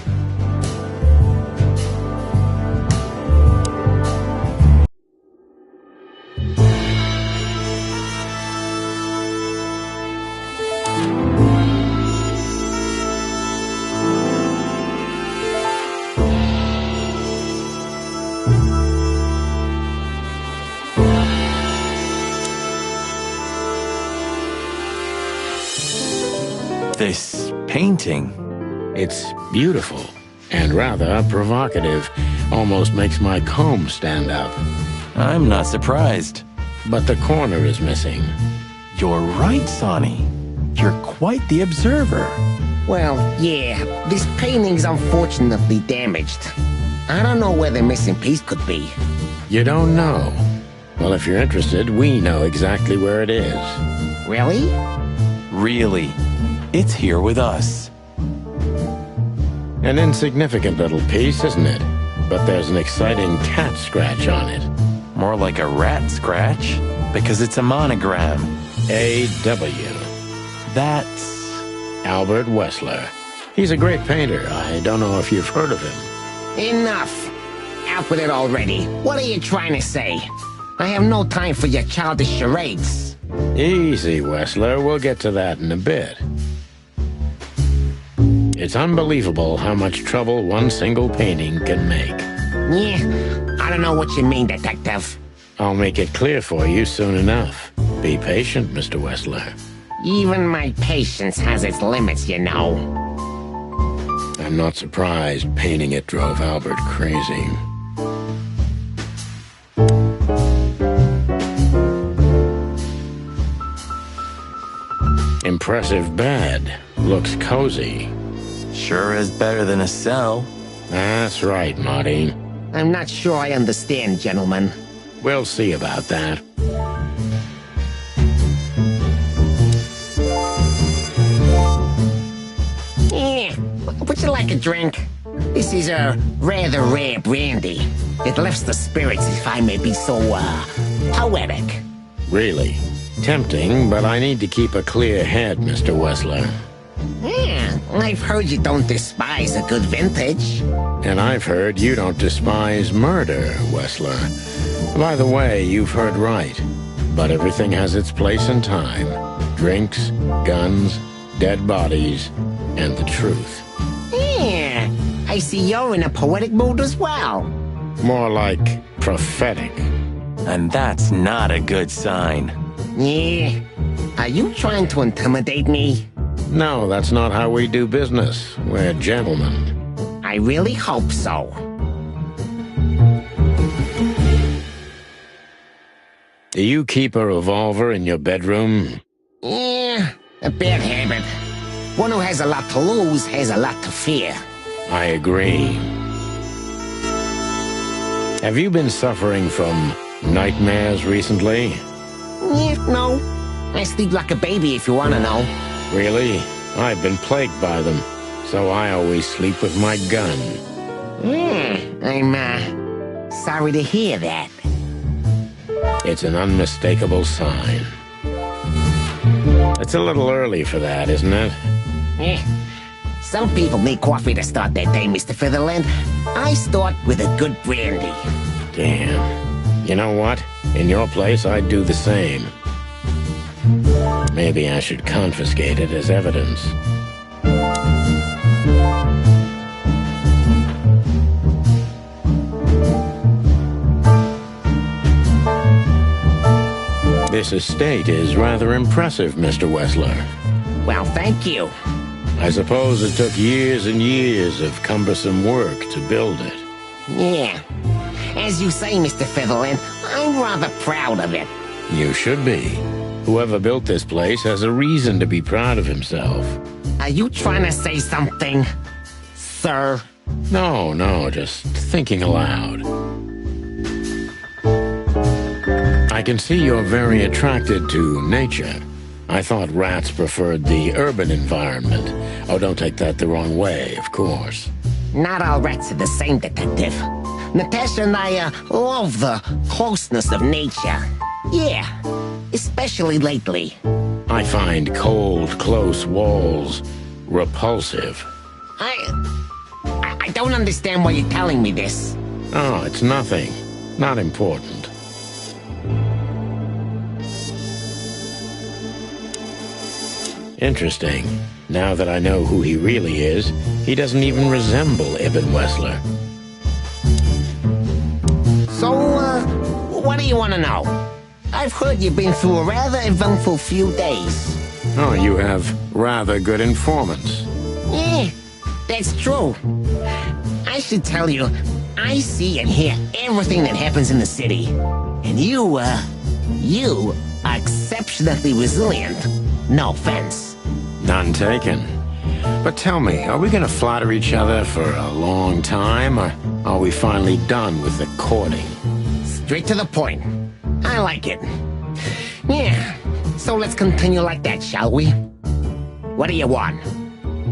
This painting. It's beautiful and rather provocative. Almost makes my comb stand up. I'm not surprised. But the corner is missing. You're right, Sonny. You're quite the observer. Well, yeah, this painting's unfortunately damaged. I don't know where the missing piece could be. You don't know? Well, if you're interested, we know exactly where it is. Really? Really. It's here with us. An insignificant little piece, isn't it? But there's an exciting cat scratch on it. More like a rat scratch, because it's a monogram. A.W. That's Albert Wessler. He's a great painter. I don't know if you've heard of him. Enough! Out with it already. What are you trying to say? I have no time for your childish charades. Easy, Wessler. We'll get to that in a bit. It's unbelievable how much trouble one single painting can make. Yeah, I don't know what you mean, detective. I'll make it clear for you soon enough. Be patient, Mr. Wessler. Even my patience has its limits, you know. I'm not surprised painting it drove Albert crazy. Impressive bed. Looks cozy. sure is better than a cell. That's right, Marty. I'm not sure I understand, gentlemen. We'll see about that. would you like a drink? This is a rather rare brandy. It lifts the spirits, if I may be so, poetic. Really? Tempting, but I need to keep a clear head, Mr. Wessler. Yeah, I've heard you don't despise a good vintage. And I've heard you don't despise murder, Wessler. By the way, you've heard right. But everything has its place and time. Drinks, guns, dead bodies, and the truth. Yeah, I see you're in a poetic mood as well. More like prophetic. And that's not a good sign. Yeah, are you trying to intimidate me? No, that's not how we do business. We're gentlemen. I really hope so. Do you keep a revolver in your bedroom? Yeah, a bad habit. One who has a lot to lose has a lot to fear. I agree. Have you been suffering from nightmares recently? Yeah, no. I sleep like a baby if you want to know. Really? I've been plagued by them, so I always sleep with my gun. I'm, sorry to hear that. It's an unmistakable sign. It's a little early for that, isn't it? Some people need coffee to start their day, Mr. Featherland. I start with a good brandy. Damn. You know what? In your place, I'd do the same. Maybe I should confiscate it as evidence. This estate is rather impressive, Mr. Wessler. Well, thank you. I suppose it took years and years of cumbersome work to build it. Yeah. As you say, Mr. Featherland, I'm rather proud of it. You should be. Whoever built this place has a reason to be proud of himself. Are you trying to say something, sir? No, just thinking aloud. I can see you're very attracted to nature. I thought rats preferred the urban environment. Oh, don't take that the wrong way, of course. Not all rats are the same, Detective. Natasha and I love the closeness of nature. Yeah, especially lately. I find cold, close walls repulsive. I don't understand why you're telling me this. Oh, it's nothing. Not important. Interesting. Now that I know who he really is, he doesn't even resemble Ibn Wessler. So, what do you want to know? I've heard you've been through a rather eventful few days. Oh, you have rather good informants. Yeah, that's true. I should tell you, I see and hear everything that happens in the city. And you are exceptionally resilient. No offense. None taken. But tell me, are we gonna flatter each other for a long time, or are we finally done with the courting? Straight to the point. I like it. Yeah, so let's continue like that, shall we? What do you want?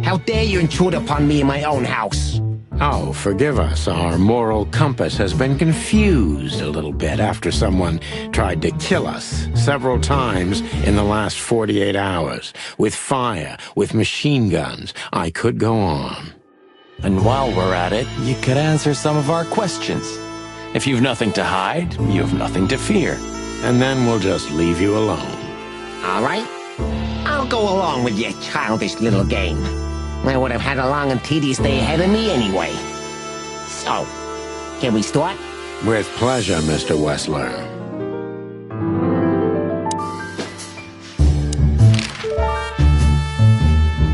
How dare you intrude upon me in my own house? Oh, forgive us. Our moral compass has been confused a little bit after someone tried to kill us several times in the last 48 hours. With fire, with machine guns. I could go on. And while we're at it, you could answer some of our questions. If you've nothing to hide, you have nothing to fear. And then we'll just leave you alone. All right. I'll go along with your childish little game. I would have had a long and tedious day ahead of me anyway. So, can we start? With pleasure, Mr. Wessler.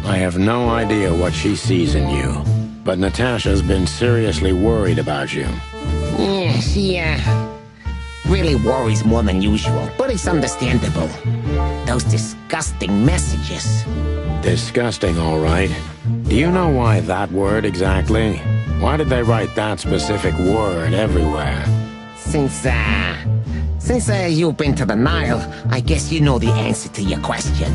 I have no idea what she sees in you, but Natasha's been seriously worried about you. Yeah, she, really worries more than usual, but it's understandable. Those disgusting messages. Disgusting, all right. Do you know why that word exactly? Why did they write that specific word everywhere? Since you've been to the Nile, I guess you know the answer to your question.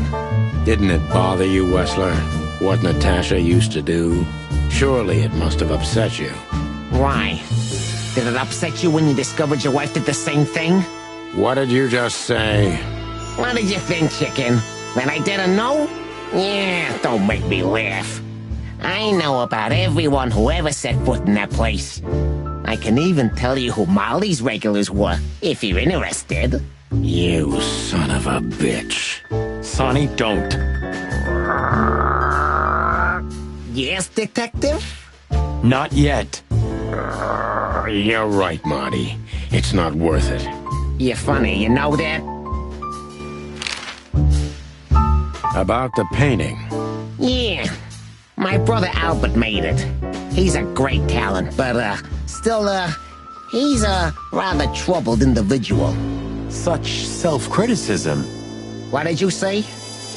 Didn't it bother you, Wessler? What Natasha used to do? Surely it must have upset you. Why? Did it upset you when you discovered your wife did the same thing? What did you just say? What did you think, chicken? That I didn't know? Yeah, don't make me laugh. I know about everyone who ever set foot in that place. I can even tell you who Molly's regulars were, if you're interested. You son of a bitch. Sonny, don't. Yes, detective? Not yet. You're right, Marty. It's not worth it. You're funny, you know that? About the painting. Yeah. My brother Albert made it. He's a great talent, but, he's a rather troubled individual. Such self-criticism. What did you say?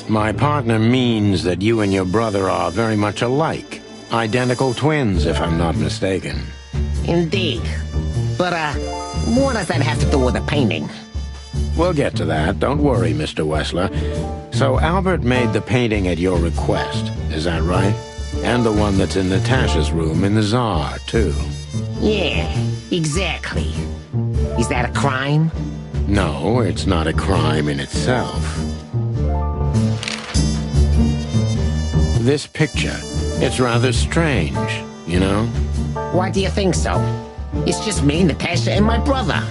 My partner means that you and your brother are very much alike. Identical twins, if I'm not mistaken. Indeed. But, what does that have to do with the painting? We'll get to that. Don't worry, Mr. Wessler. So Albert made the painting at your request, is that right? And the one that's in Natasha's room in the Tsar, too. Yeah, exactly. Is that a crime? No, it's not a crime in itself. This picture, it's rather strange, you know? Why do you think so? It's just me, Natasha, and my brother.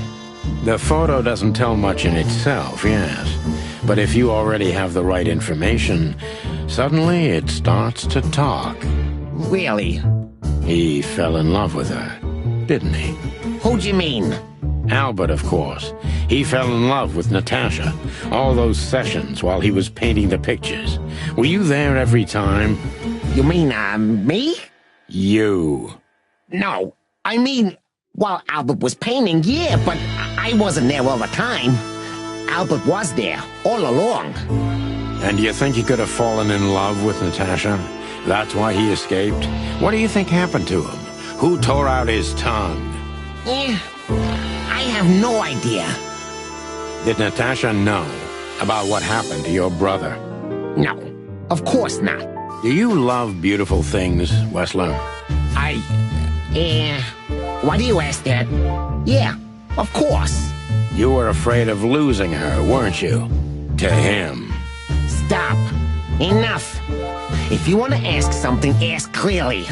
The photo doesn't tell much in itself, yes. But if you already have the right information, suddenly it starts to talk. Really? He fell in love with her, didn't he? Who'd you mean? Albert, of course. He fell in love with Natasha. All those sessions while he was painting the pictures. Were you there every time? You mean, me? You. No, I mean, while Albert was painting, yeah, but I wasn't there all the time. Albert was there, all along. And do you think he could have fallen in love with Natasha? That's why he escaped? What do you think happened to him? Who tore out his tongue? I have no idea. Did Natasha know about what happened to your brother? No, of course not. Do you love beautiful things, Wessler? Why do you ask that? Yeah, of course. You were afraid of losing her, weren't you? To him. Stop. Enough. If you want to ask something, ask clearly.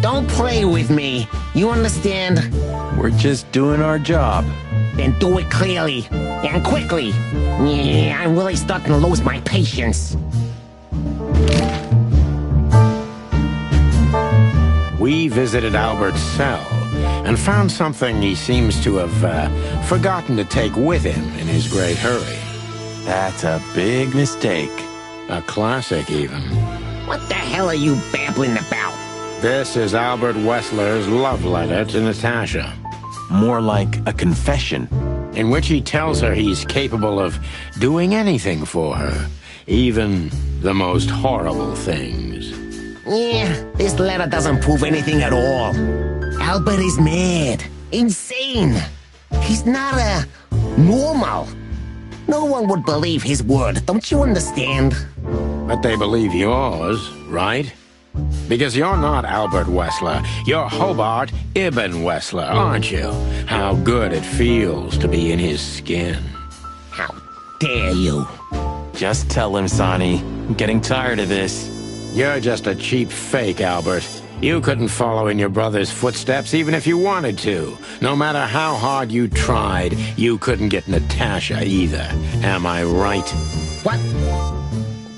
Don't play with me. You understand? We're just doing our job. Then do it clearly. And quickly. Yeah, I'm really starting to lose my patience. We visited Albert's cell and found something he seems to have forgotten to take with him in his great hurry. That's a big mistake. A classic, even. What the hell are you babbling about? This is Albert Wessler's love letter to Natasha. More like a confession. In which he tells her he's capable of doing anything for her, even the most horrible things. Yeah, this letter doesn't prove anything at all. Albert is mad. Insane. He's not, normal. No one would believe his word, don't you understand? But they believe yours, right? Because you're not Albert Wessler. You're Hobart Ibn Wessler, aren't you? How good it feels to be in his skin. How dare you? Just tell him, Sonny. I'm getting tired of this. You're just a cheap fake, Albert. You couldn't follow in your brother's footsteps even if you wanted to. No matter how hard you tried, you couldn't get Natasha either. Am I right? What?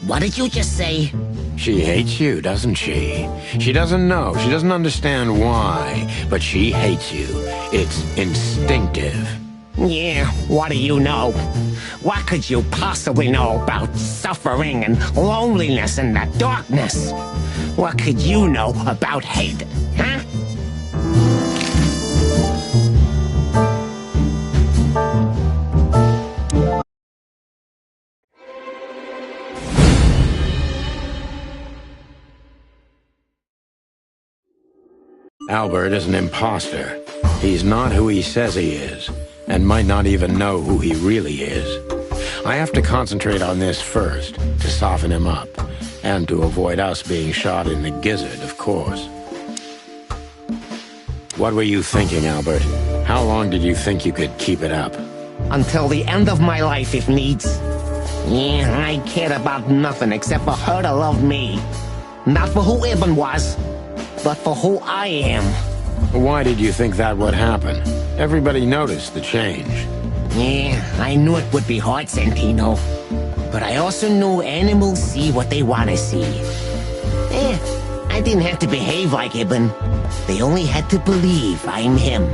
What did you just say? She hates you, doesn't she? She doesn't know. She doesn't understand why. But she hates you. It's instinctive. Yeah, what do you know? What could you possibly know about suffering and loneliness and the darkness? What could you know about hate, huh? Albert is an imposter. He's not who he says he is, and might not even know who he really is. I have to concentrate on this first, to soften him up. And to avoid us being shot in the gizzard, of course. What were you thinking, Albert? How long did you think you could keep it up? Until the end of my life, if needs. Yeah, I cared about nothing except for her to love me. Not for who Ibn was, but for who I am. Why did you think that would happen? Everybody noticed the change. Yeah, I knew it would be hard, Santino. But I also knew animals see what they want to see. I didn't have to behave like Ibn. They only had to believe I'm him.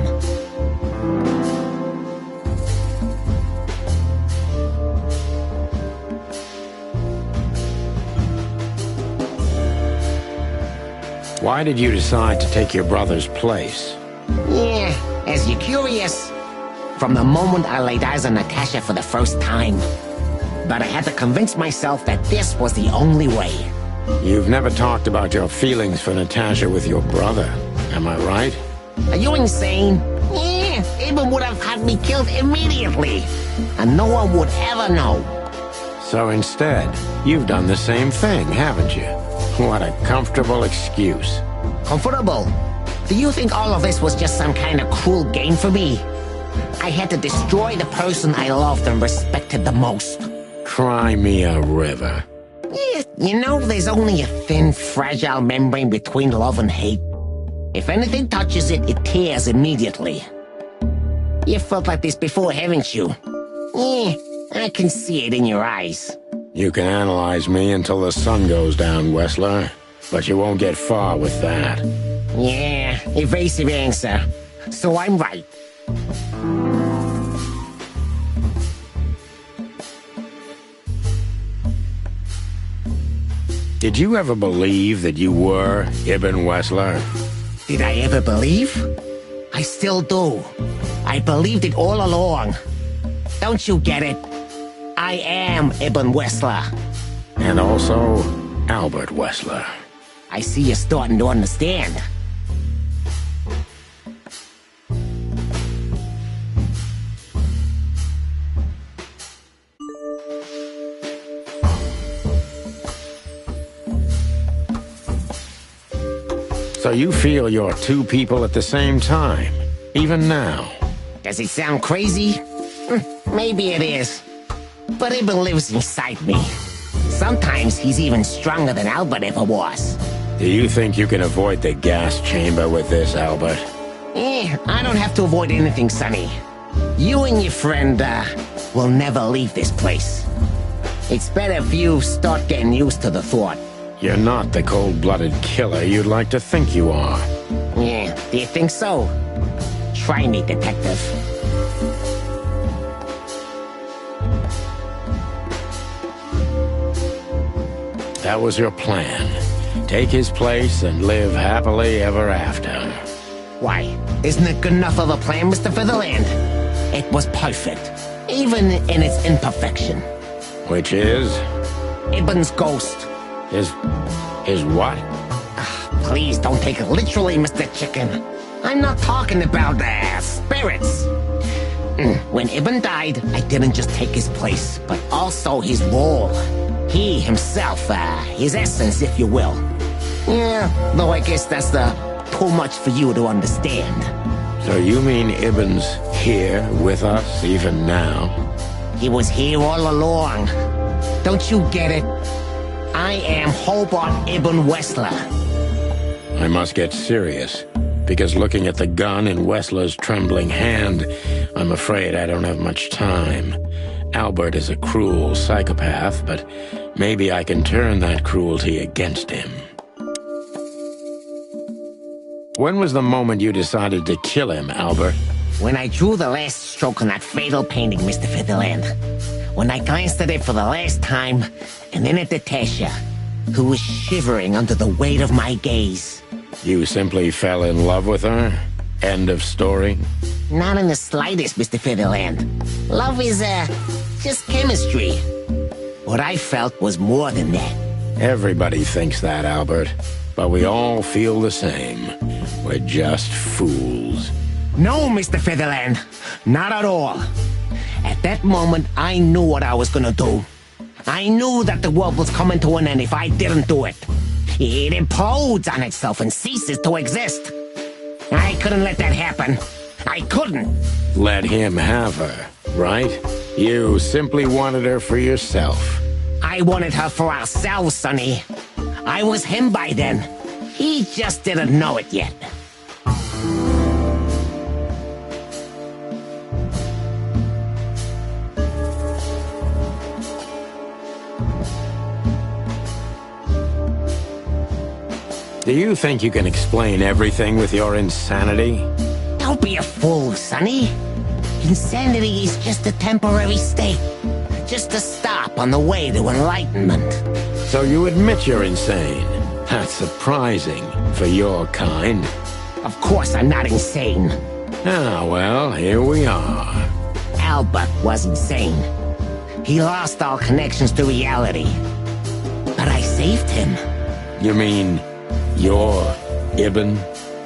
Why did you decide to take your brother's place? Yeah, as you're curious, from the moment I laid eyes on Natasha for the first time. But I had to convince myself that this was the only way. You've never talked about your feelings for Natasha with your brother, am I right? Are you insane? Yeah, Ibn would have had me killed immediately. And no one would ever know. So instead, you've done the same thing, haven't you? What a comfortable excuse. Comfortable? Do you think all of this was just some kind of cruel game for me? I had to destroy the person I loved and respected the most. Cry me a river. Yeah, you know, there's only a thin, fragile membrane between love and hate. If anything touches it, it tears immediately. You felt like this before, haven't you? Yeah, I can see it in your eyes. You can analyze me until the sun goes down, Wessler. But you won't get far with that. Yeah, evasive answer. So I'm right. Did you ever believe that you were Ibn Wessler? Did I ever believe? I still do. I believed it all along. Don't you get it? I am Ibn Wessler. And also, Albert Wessler. I see you're starting to understand. So you feel you're two people at the same time, even now? Does it sound crazy? Maybe it is. But Ibn lives inside me. Sometimes he's even stronger than Albert ever was. Do you think you can avoid the gas chamber with this, Albert? I don't have to avoid anything, Sonny. You and your friend, will never leave this place. It's better if you start getting used to the thought. You're not the cold-blooded killer you'd like to think you are. Yeah, do you think so? Try me, detective. That was your plan. Take his place and live happily ever after. Why, isn't it good enough of a plan, Mr. Featherland? It was perfect, even in its imperfection. Which is? Ibn's ghost. His what? Please don't take it literally, Mr. Chicken. I'm not talking about spirits. When Ibn died, I didn't just take his place, but also his role. He himself, his essence, if you will. Yeah, though I guess that's too much for you to understand. So you mean Ibn's here with us even now? He was here all along. Don't you get it? I am Hobart Ibn Wessler. I must get serious, because looking at the gun in Wessler's trembling hand, I'm afraid I don't have much time. Albert is a cruel psychopath, but maybe I can turn that cruelty against him. When was the moment you decided to kill him, Albert? When I drew the last stroke on that fatal painting, Mr. Featherland. When I glanced at it for the last time, and then at Natasha, who was shivering under the weight of my gaze. You simply fell in love with her? End of story? Not in the slightest, Mr. Featherland. Love is, just chemistry. What I felt was more than that. Everybody thinks that, Albert. But we all feel the same. We're just fools. No, Mr. Featherland. Not at all. At that moment, I knew what I was gonna do. I knew that the world was coming to an end if I didn't do it. It implodes on itself and ceases to exist. I couldn't let that happen. I couldn't. Let him have her, right? You simply wanted her for yourself. I wanted her for ourselves, Sonny. I was him by then. He just didn't know it yet. Do you think you can explain everything with your insanity? Don't be a fool, Sonny. Insanity is just a temporary state. Just a stop on the way to enlightenment. So you admit you're insane. That's surprising for your kind. Of course I'm not insane. Ah, well, here we are. Albert was insane. He lost all connections to reality. But I saved him. You mean you're Ibn?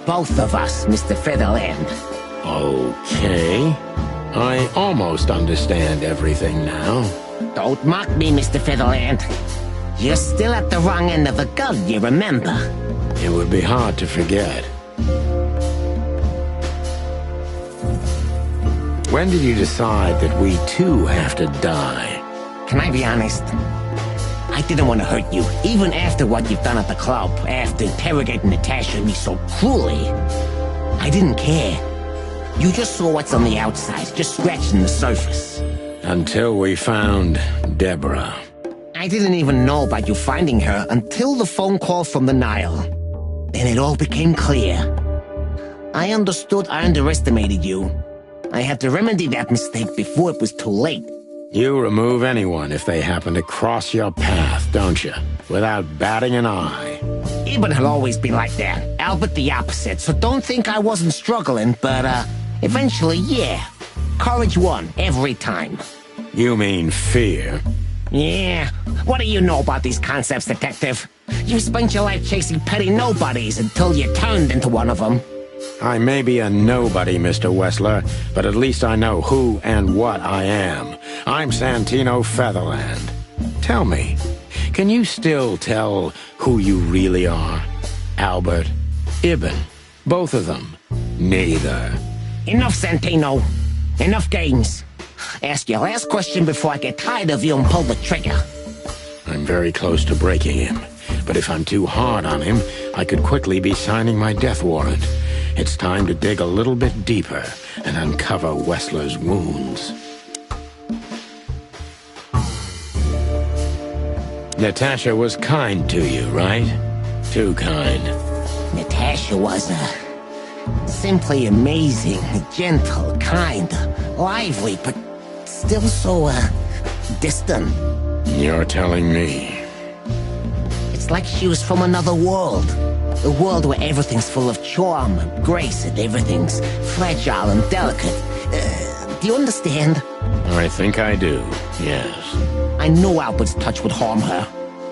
Both of us, Mr. Featherland. Okay. I almost understand everything now. Don't mock me, Mr. Featherland. You're still at the wrong end of the gun, you remember? It would be hard to forget. When did you decide that we too have to die? Can I be honest? I didn't want to hurt you, even after what you've done at the club, after interrogating Natasha and me so cruelly. I didn't care. You just saw what's on the outside, just scratching the surface. Until we found Deborah. I didn't even know about you finding her until the phone call from the Nile. Then it all became clear. I understood I underestimated you. I had to remedy that mistake before it was too late. You remove anyone if they happen to cross your path, don't you? Without batting an eye. Ibn will always be like that. Albert the opposite, so don't think I wasn't struggling, but, eventually, yeah. Courage won, every time. You mean fear? Yeah. What do you know about these concepts, Detective? You spent your life chasing petty nobodies until you turned into one of them. I may be a nobody, Mr. Wessler, but at least I know who and what I am. I'm Santino Featherland. Tell me, can you still tell who you really are? Albert, Ibn, both of them? Neither. Enough, Santino. Enough games. Ask your last question before I get tired of you and pull the trigger. I'm very close to breaking him, but if I'm too hard on him, I could quickly be signing my death warrant. It's time to dig a little bit deeper and uncover Wessler's wounds. Natasha was kind to you, right? Too kind. Natasha was, simply amazing, gentle, kind, lively, but still so, distant. You're telling me. It's like she was from another world. A world where everything's full of charm and grace and everything's fragile and delicate. Do you understand? I think I do, yes. I knew Albert's touch would harm her.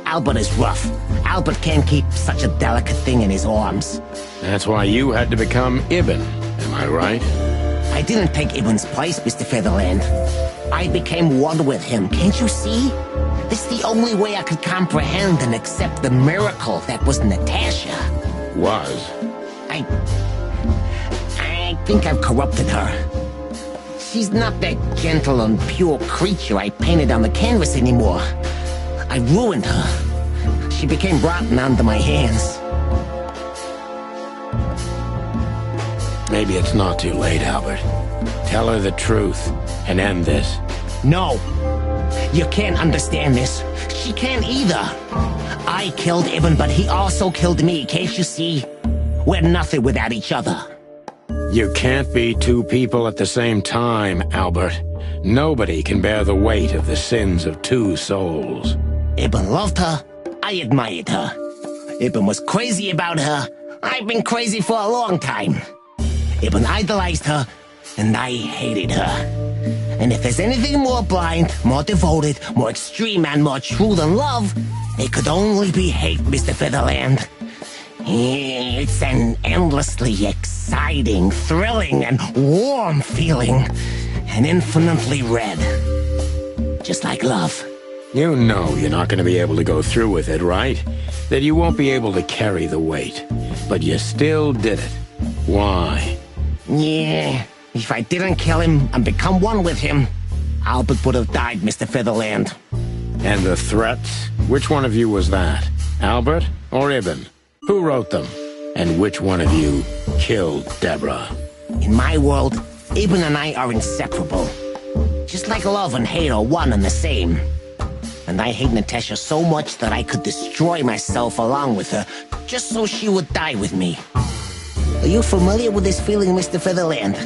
Albert is rough. Albert can't keep such a delicate thing in his arms. That's why you had to become Ibn, am I right? I didn't take Ibn's place, Mr. Featherland. I became one with him, can't you see? This is the only way I could comprehend and accept the miracle that was Natasha. Was? I think I've corrupted her. She's not that gentle and pure creature I painted on the canvas anymore. I ruined her. She became rotten under my hands. Maybe it's not too late, Albert. Tell her the truth and end this. No. You can't understand this. She can't either. I killed Ibn, but he also killed me, can't you see? We're nothing without each other. You can't be two people at the same time, Albert. Nobody can bear the weight of the sins of two souls. Ibn loved her. I admired her. Ibn was crazy about her. I've been crazy for a long time. Ibn idolized her, and I hated her. And if there's anything more blind, more devoted, more extreme, and more true than love, it could only be hate, Mr. Featherland. It's an endlessly exciting, thrilling, and warm feeling. And infinitely red. Just like love. You know you're not going to be able to go through with it, right? That you won't be able to carry the weight. But you still did it. Why? Yeah, if I didn't kill him and become one with him, Albert would have died, Mr. Featherland. And the threats? Which one of you was that? Albert or Ibn? Who wrote them? And which one of you killed Deborah? In my world, Ibn and I are inseparable. Just like love and hate are one and the same. And I hate Natasha so much that I could destroy myself along with her, just so she would die with me. Are you familiar with this feeling, Mr. Featherland?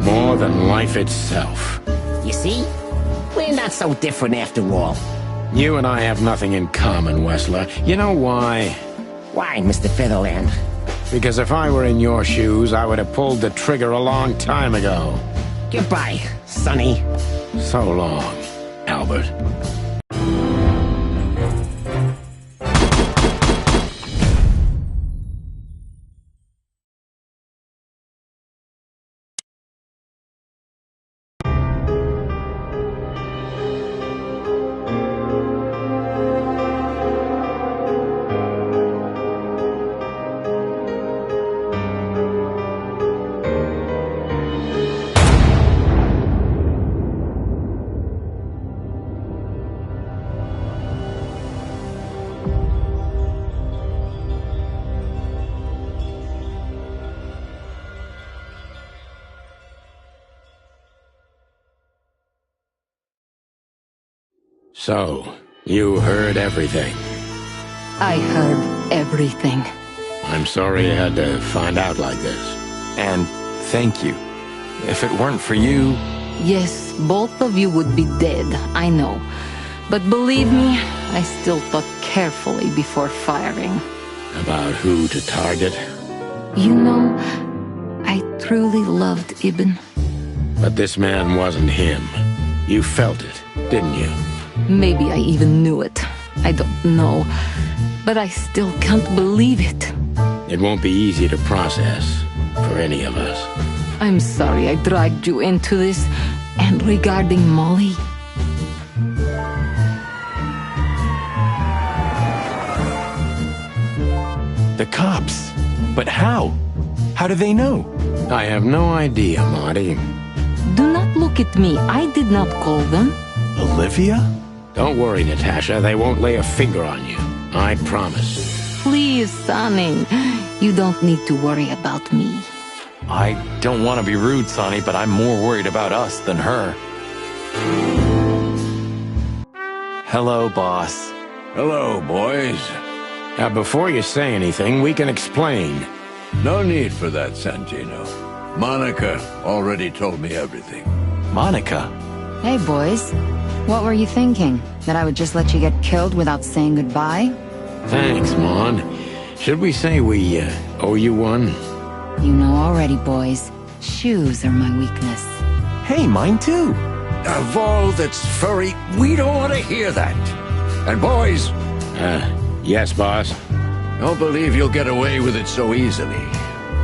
More than life itself. You see? We're not so different after all. You and I have nothing in common, Wessler. You know why? Why, Mr. Featherland? Because if I were in your shoes, I would have pulled the trigger a long time ago. Goodbye, Sonny. So long, Albert. So, you heard everything. I heard everything. I'm sorry you had to find out like this. And thank you. If it weren't for you... Yes, both of you would be dead, I know. But believe me, I still thought carefully before firing. About who to target? You know, I truly loved Ibn. But this man wasn't him. You felt it, didn't you? Maybe I even knew it. I don't know. But I still can't believe it. It won't be easy to process for any of us. I'm sorry I dragged you into this. And regarding Molly... The cops. But how? How do they know? I have no idea, Marty. Do not look at me. I did not call them. Olivia? Don't worry, Natasha. They won't lay a finger on you. I promise. Please, Sonny. You don't need to worry about me. I don't want to be rude, Sonny, but I'm more worried about us than her. Hello, boss. Hello, boys. Now, before you say anything, we can explain. No need for that, Santino. Monica already told me everything. Monica? Hey, boys. What were you thinking? That I would just let you get killed without saying goodbye? Thanks, Mon. Should we say we owe you one? You know already, boys. Shoes are my weakness. Hey, mine too. Of all that's furry, we don't want to hear that. And boys... Yes, boss? Don't believe you'll get away with it so easily.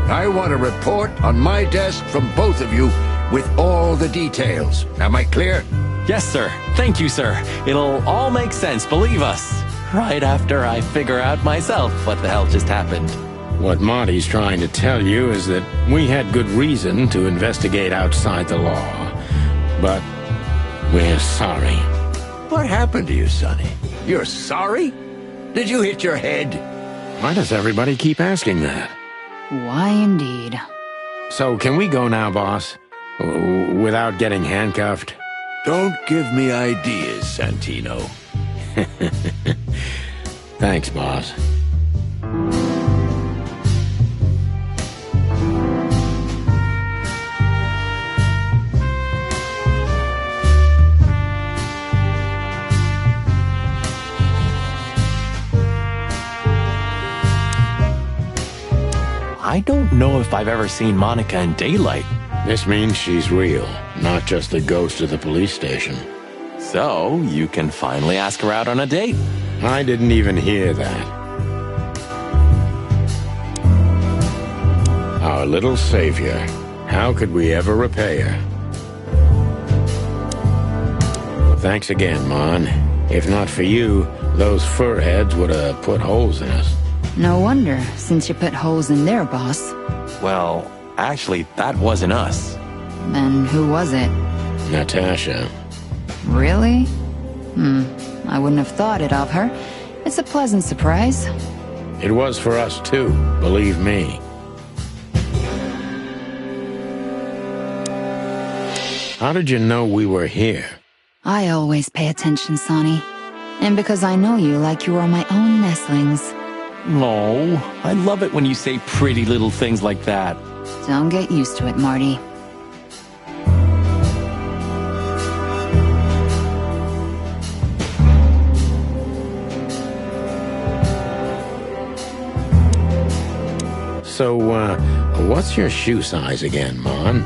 I want a report on my desk from both of you with all the details. Am I clear? Yes, sir. Thank you, sir. It'll all make sense, believe us. Right after I figure out myself what the hell just happened. What Marty's trying to tell you is that we had good reason to investigate outside the law. But we're sorry. What happened to you, Sonny? You're sorry? Did you hit your head? Why does everybody keep asking that? Why indeed. So can we go now, boss? Without getting handcuffed? Don't give me ideas, Santino. Thanks, boss. I don't know if I've ever seen Monica in daylight. This means she's real, not just the ghost of the police station. So, you can finally ask her out on a date. I didn't even hear that. Our little savior. How could we ever repay her? Thanks again, Mon. If not for you, those fur heads would have put holes in us. No wonder, since you put holes in their boss. Well, actually, that wasn't us. Then who was it? Natasha. Really? I wouldn't have thought it of her. It's a pleasant surprise. It was for us too, believe me. How did you know we were here? I always pay attention, Sonny. And because I know you like you are my own nestlings. No, I love it when you say pretty little things like that. Don't get used to it, Marty. So, what's your shoe size again, Mon?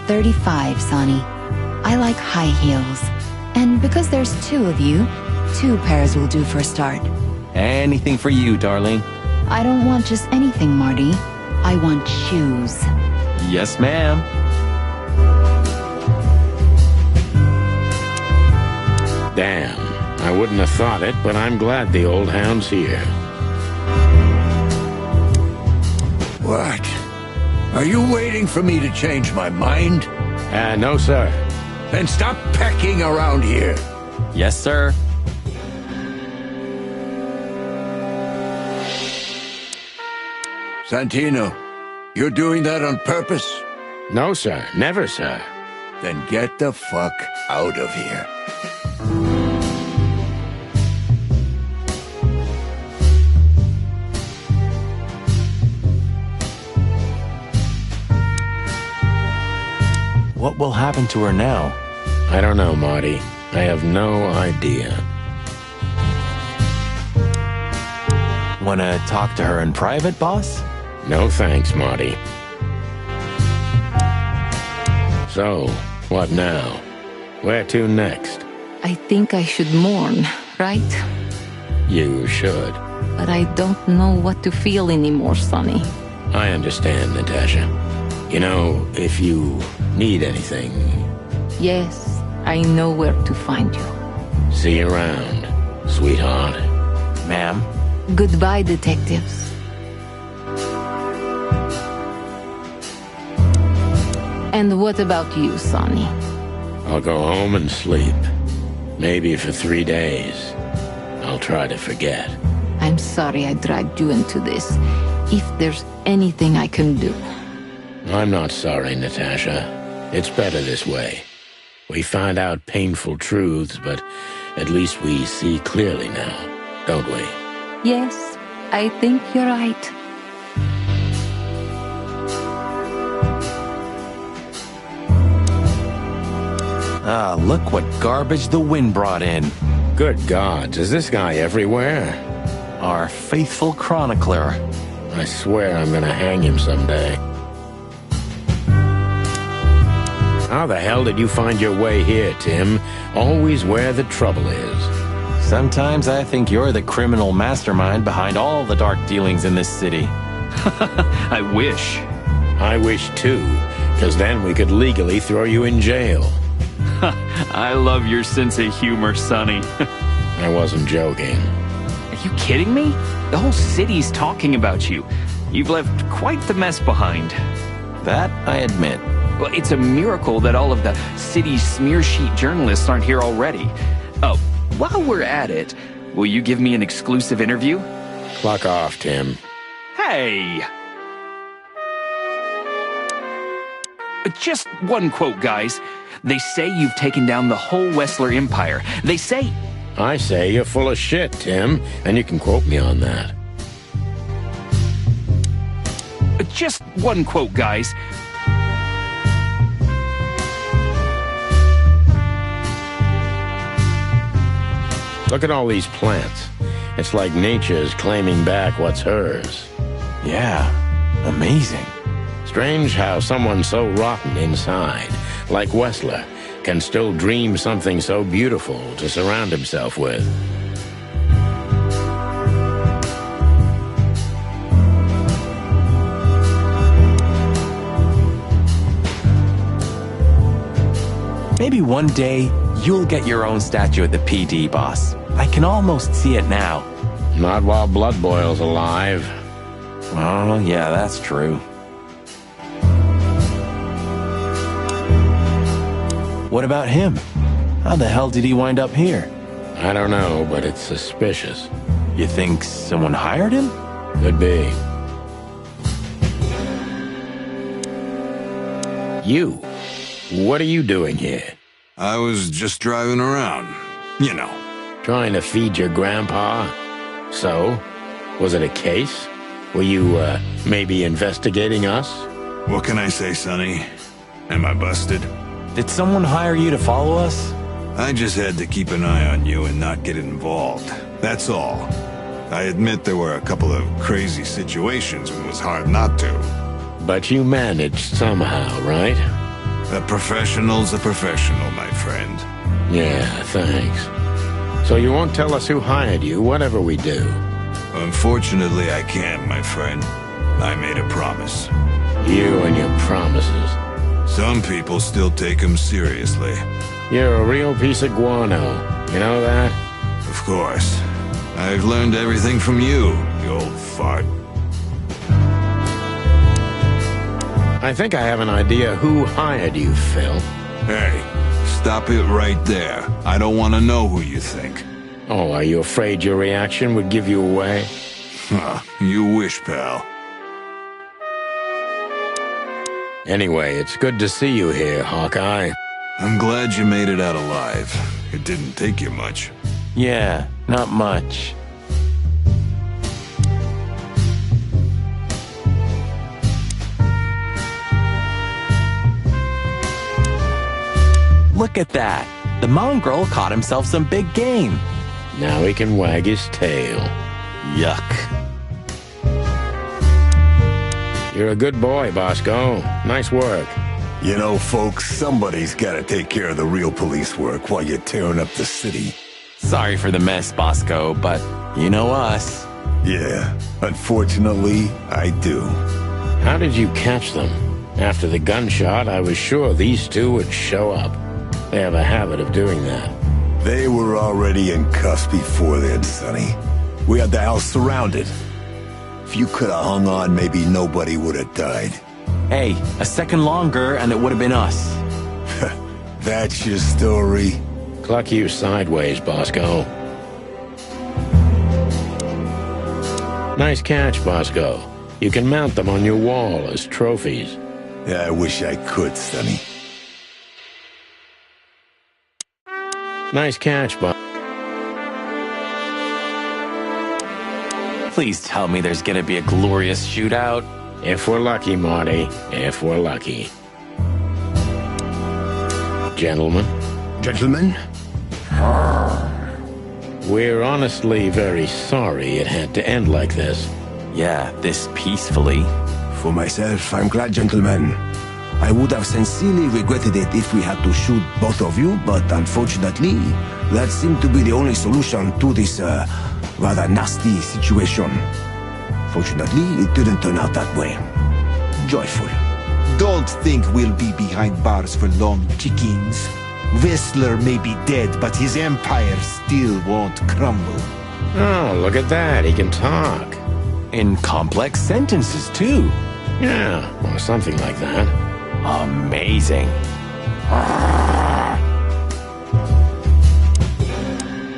35, Sonny. I like high heels. And because there's 2 of you, 2 pairs will do for a start. Anything for you, darling. I don't want just anything, Marty. I want shoes. Yes, ma'am. Damn, I wouldn't have thought it, but I'm glad the old hound's here. What? Are you waiting for me to change my mind? No, sir. Then stop pecking around here. Yes, sir. Santino, you're doing that on purpose? No, sir. Never, sir. Then get the fuck out of here. What will happen to her now? I don't know, Marty. I have no idea. Wanna talk to her in private, boss? No thanks, Marty. So, what now? Where to next? I think I should mourn, right? You should. But I don't know what to feel anymore, Sonny. I understand, Natasha. You know, if you need anything... Yes, I know where to find you. See you around, sweetheart. Ma'am? Goodbye, detectives. And what about you, Sonny? I'll go home and sleep. Maybe for 3 days. I'll try to forget. I'm sorry I dragged you into this. If there's anything I can do... I'm not sorry, Natasha. It's better this way. We find out painful truths, but at least we see clearly now, don't we? Yes, I think you're right. Ah, look what garbage the wind brought in. Good gods, is this guy everywhere? Our faithful chronicler. I swear I'm gonna hang him someday. How the hell did you find your way here, Tim? Always where the trouble is. Sometimes I think you're the criminal mastermind behind all the dark dealings in this city. I wish. I wish too, because then we could legally throw you in jail. I love your sense of humor, Sonny. I wasn't joking. Are you kidding me? The whole city's talking about you. You've left quite the mess behind. That I admit. Well, it's a miracle that all of the city's smear sheet journalists aren't here already. Oh, while we're at it, will you give me an exclusive interview? Clock off, Tim. Hey! Just one quote, guys. They say you've taken down the whole Wessler Empire. They say... I say you're full of shit, Tim, and you can quote me on that. Just one quote, guys. Look at all these plants. It's like nature's claiming back what's hers. Yeah, amazing. Strange how someone so rotten inside, like Wessler, can still dream something so beautiful to surround himself with. Maybe one day, You'll get your own statue at the PD, boss. I can almost see it now. Not while Blood Boil's alive. Oh, yeah, that's true. What about him? How the hell did he wind up here? I don't know, but it's suspicious. You think someone hired him? Could be. You. What are you doing here? I was just driving around. You know. Trying to feed your grandpa? So? Was it a case? Were you, maybe investigating us? What can I say, Sonny? Am I busted? Did someone hire you to follow us? I just had to keep an eye on you and not get involved. That's all. I admit there were a couple of crazy situations and it was hard not to. But you managed somehow, right? A professional's a professional, my friend. Yeah, thanks. So you won't tell us who hired you, whatever we do? Unfortunately, I can't, my friend. I made a promise. You and your promises. Some people still take them seriously. You're a real piece of guano. You know that? Of course. I've learned everything from you, you old fart. I think I have an idea who hired you, Phil. Hey, stop it right there. I don't want to know who you think. Oh, are you afraid your reaction would give you away? Huh, you wish, pal. Anyway, it's good to see you here, Hawkeye. I'm glad you made it out alive. It didn't take you much. Yeah, not much. Look at that. The mongrel caught himself some big game. Now he can wag his tail. Yuck. You're a good boy, Bosco. Nice work. You know, folks, somebody's gotta take care of the real police work while you're tearing up the city. Sorry for the mess, Bosco, but you know us. Yeah, unfortunately, I do. How did you catch them? After the gunshot, I was sure these two would show up. They have a habit of doing that. They were already in cuffs before then, Sonny. We had the house surrounded. If you could have hung on, maybe nobody would have died. Hey, a second longer and it would have been us. That's your story? Cluck you sideways, Bosco. Nice catch, Bosco. You can mount them on your wall as trophies. Yeah, I wish I could, Sonny. Nice catch, Bosco. Please tell me there's gonna be a glorious shootout. If we're lucky, Marty. If we're lucky. Gentlemen? Gentlemen? We're honestly very sorry it had to end like this. Yeah, this peacefully. For myself, I'm glad, gentlemen. I would have sincerely regretted it if we had to shoot both of you, but unfortunately, that seemed to be the only solution to this, rather nasty situation. Fortunately, it didn't turn out that way. Joyful. Don't think we'll be behind bars for long, chickens. Whistler may be dead, but his empire still won't crumble. Oh, look at that. He can talk. In complex sentences, too. Yeah, or something like that. Amazing.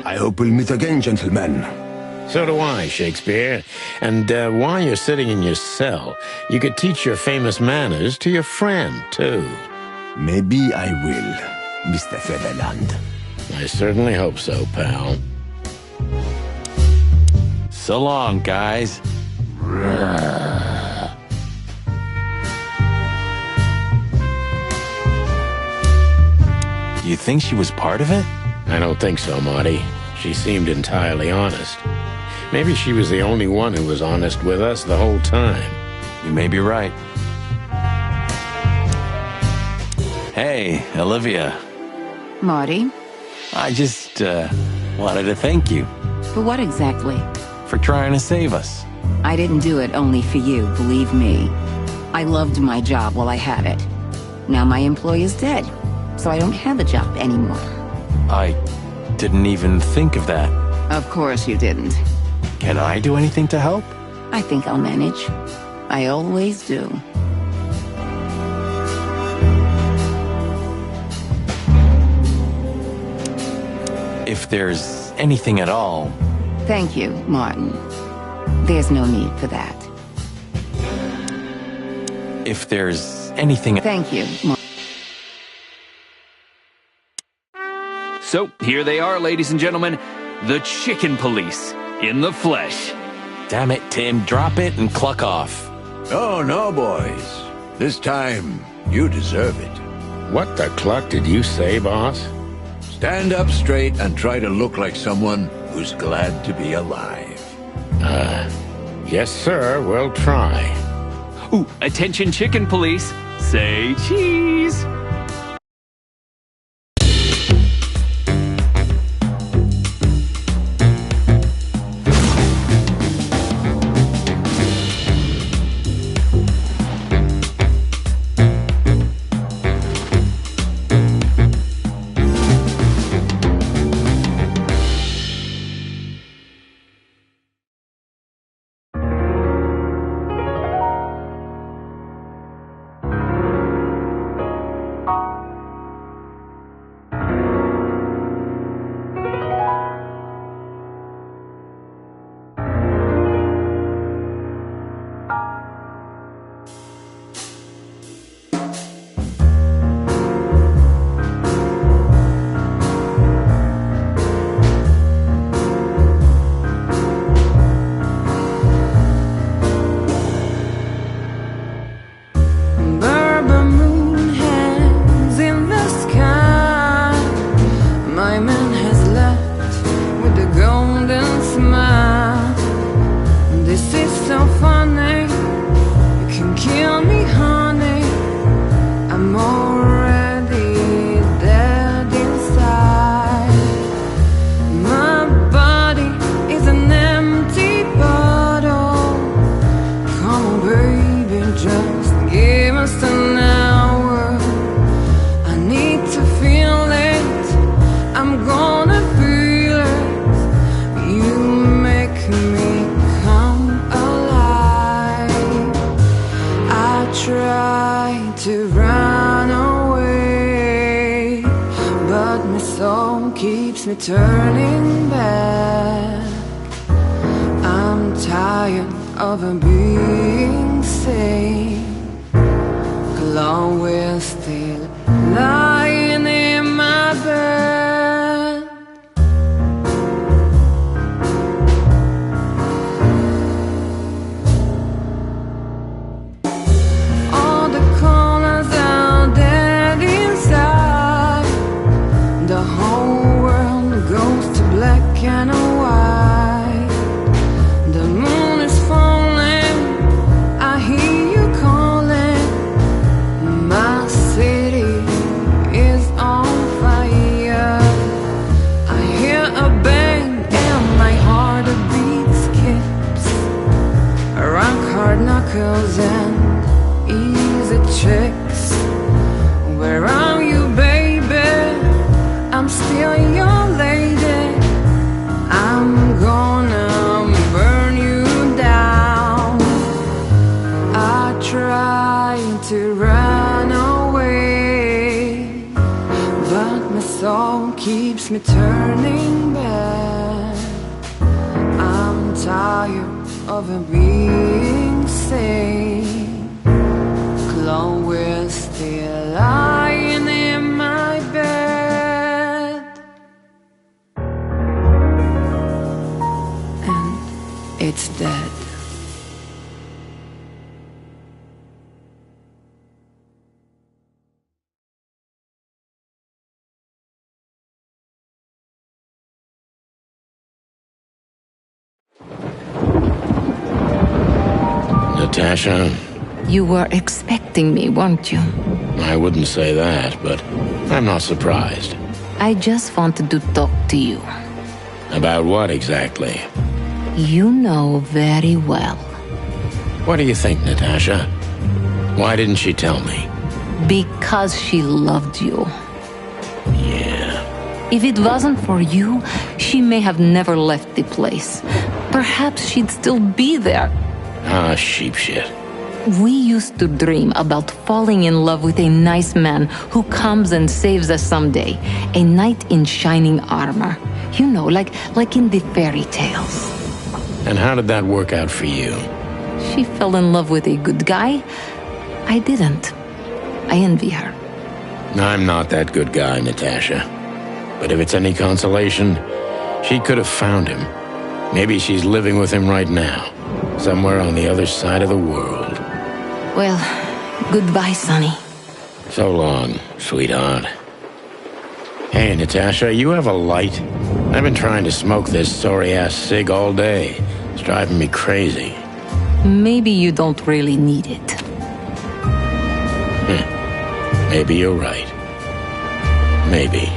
I hope we'll meet again, gentlemen. So do I, Shakespeare. And while you're sitting in your cell, you could teach your famous manners to your friend, too. Maybe I will, Mr. Featherland. I certainly hope so, pal. So long, guys. You think she was part of it? I don't think so, Marty. She seemed entirely honest. Maybe she was the only one who was honest with us the whole time. You may be right. Hey, Olivia. Marty? I just, wanted to thank you. For what exactly? For trying to save us. I didn't do it only for you, believe me. I loved my job while I had it. Now my employer's dead, so I don't have a job anymore. I didn't even think of that. Of course you didn't. Can I do anything to help? I think I'll manage. I always do. If there's anything at all... Thank you, Martin. There's no need for that. If there's anything... Thank you, Martin. So, here they are, ladies and gentlemen. The Chicken Police, in the flesh. Damn it, Tim. Drop it and cluck off. Oh, no, boys. This time, you deserve it. What the cluck did you say, boss? Stand up straight and try to look like someone who's glad to be alive. Yes, sir. We'll try. Ooh, attention Chicken Police. Say cheese. Turning back, I'm tired of being sane. Chloe's still lying in my bed. All the colors are dead inside. The whole goes to black and white. The moon is falling, I hear you calling. My city is on fire. I hear a bang and my heart beats skips. Rock hard knuckles and easy checks. Where are you, baby? I'm still your lady. I'm gonna burn you down. I try to run away, but my soul keeps me turning back. I'm tired of being sane. Chloe's still lying in my bed. It's dead. Natasha? You were expecting me, weren't you? I wouldn't say that, but I'm not surprised. I just wanted to talk to you. About what exactly? You know very well. What do you think, Natasha? Why didn't she tell me? Because she loved you. Yeah. If it wasn't for you, she may have never left the place. Perhaps she'd still be there. Ah, sheep shit. We used to dream about falling in love with a nice man who comes and saves us someday. A knight in shining armor. You know, like in the fairy tales. And how did that work out for you? She fell in love with a good guy. I didn't. I envy her. I'm not that good guy, Natasha. But if it's any consolation, she could have found him. Maybe she's living with him right now, somewhere on the other side of the world. Well, goodbye, Sonny. So long, sweetheart. Hey, Natasha, you have a light? I've been trying to smoke this sorry-ass cig all day. It's driving me crazy. Maybe you don't really need it. Maybe you're right. Maybe.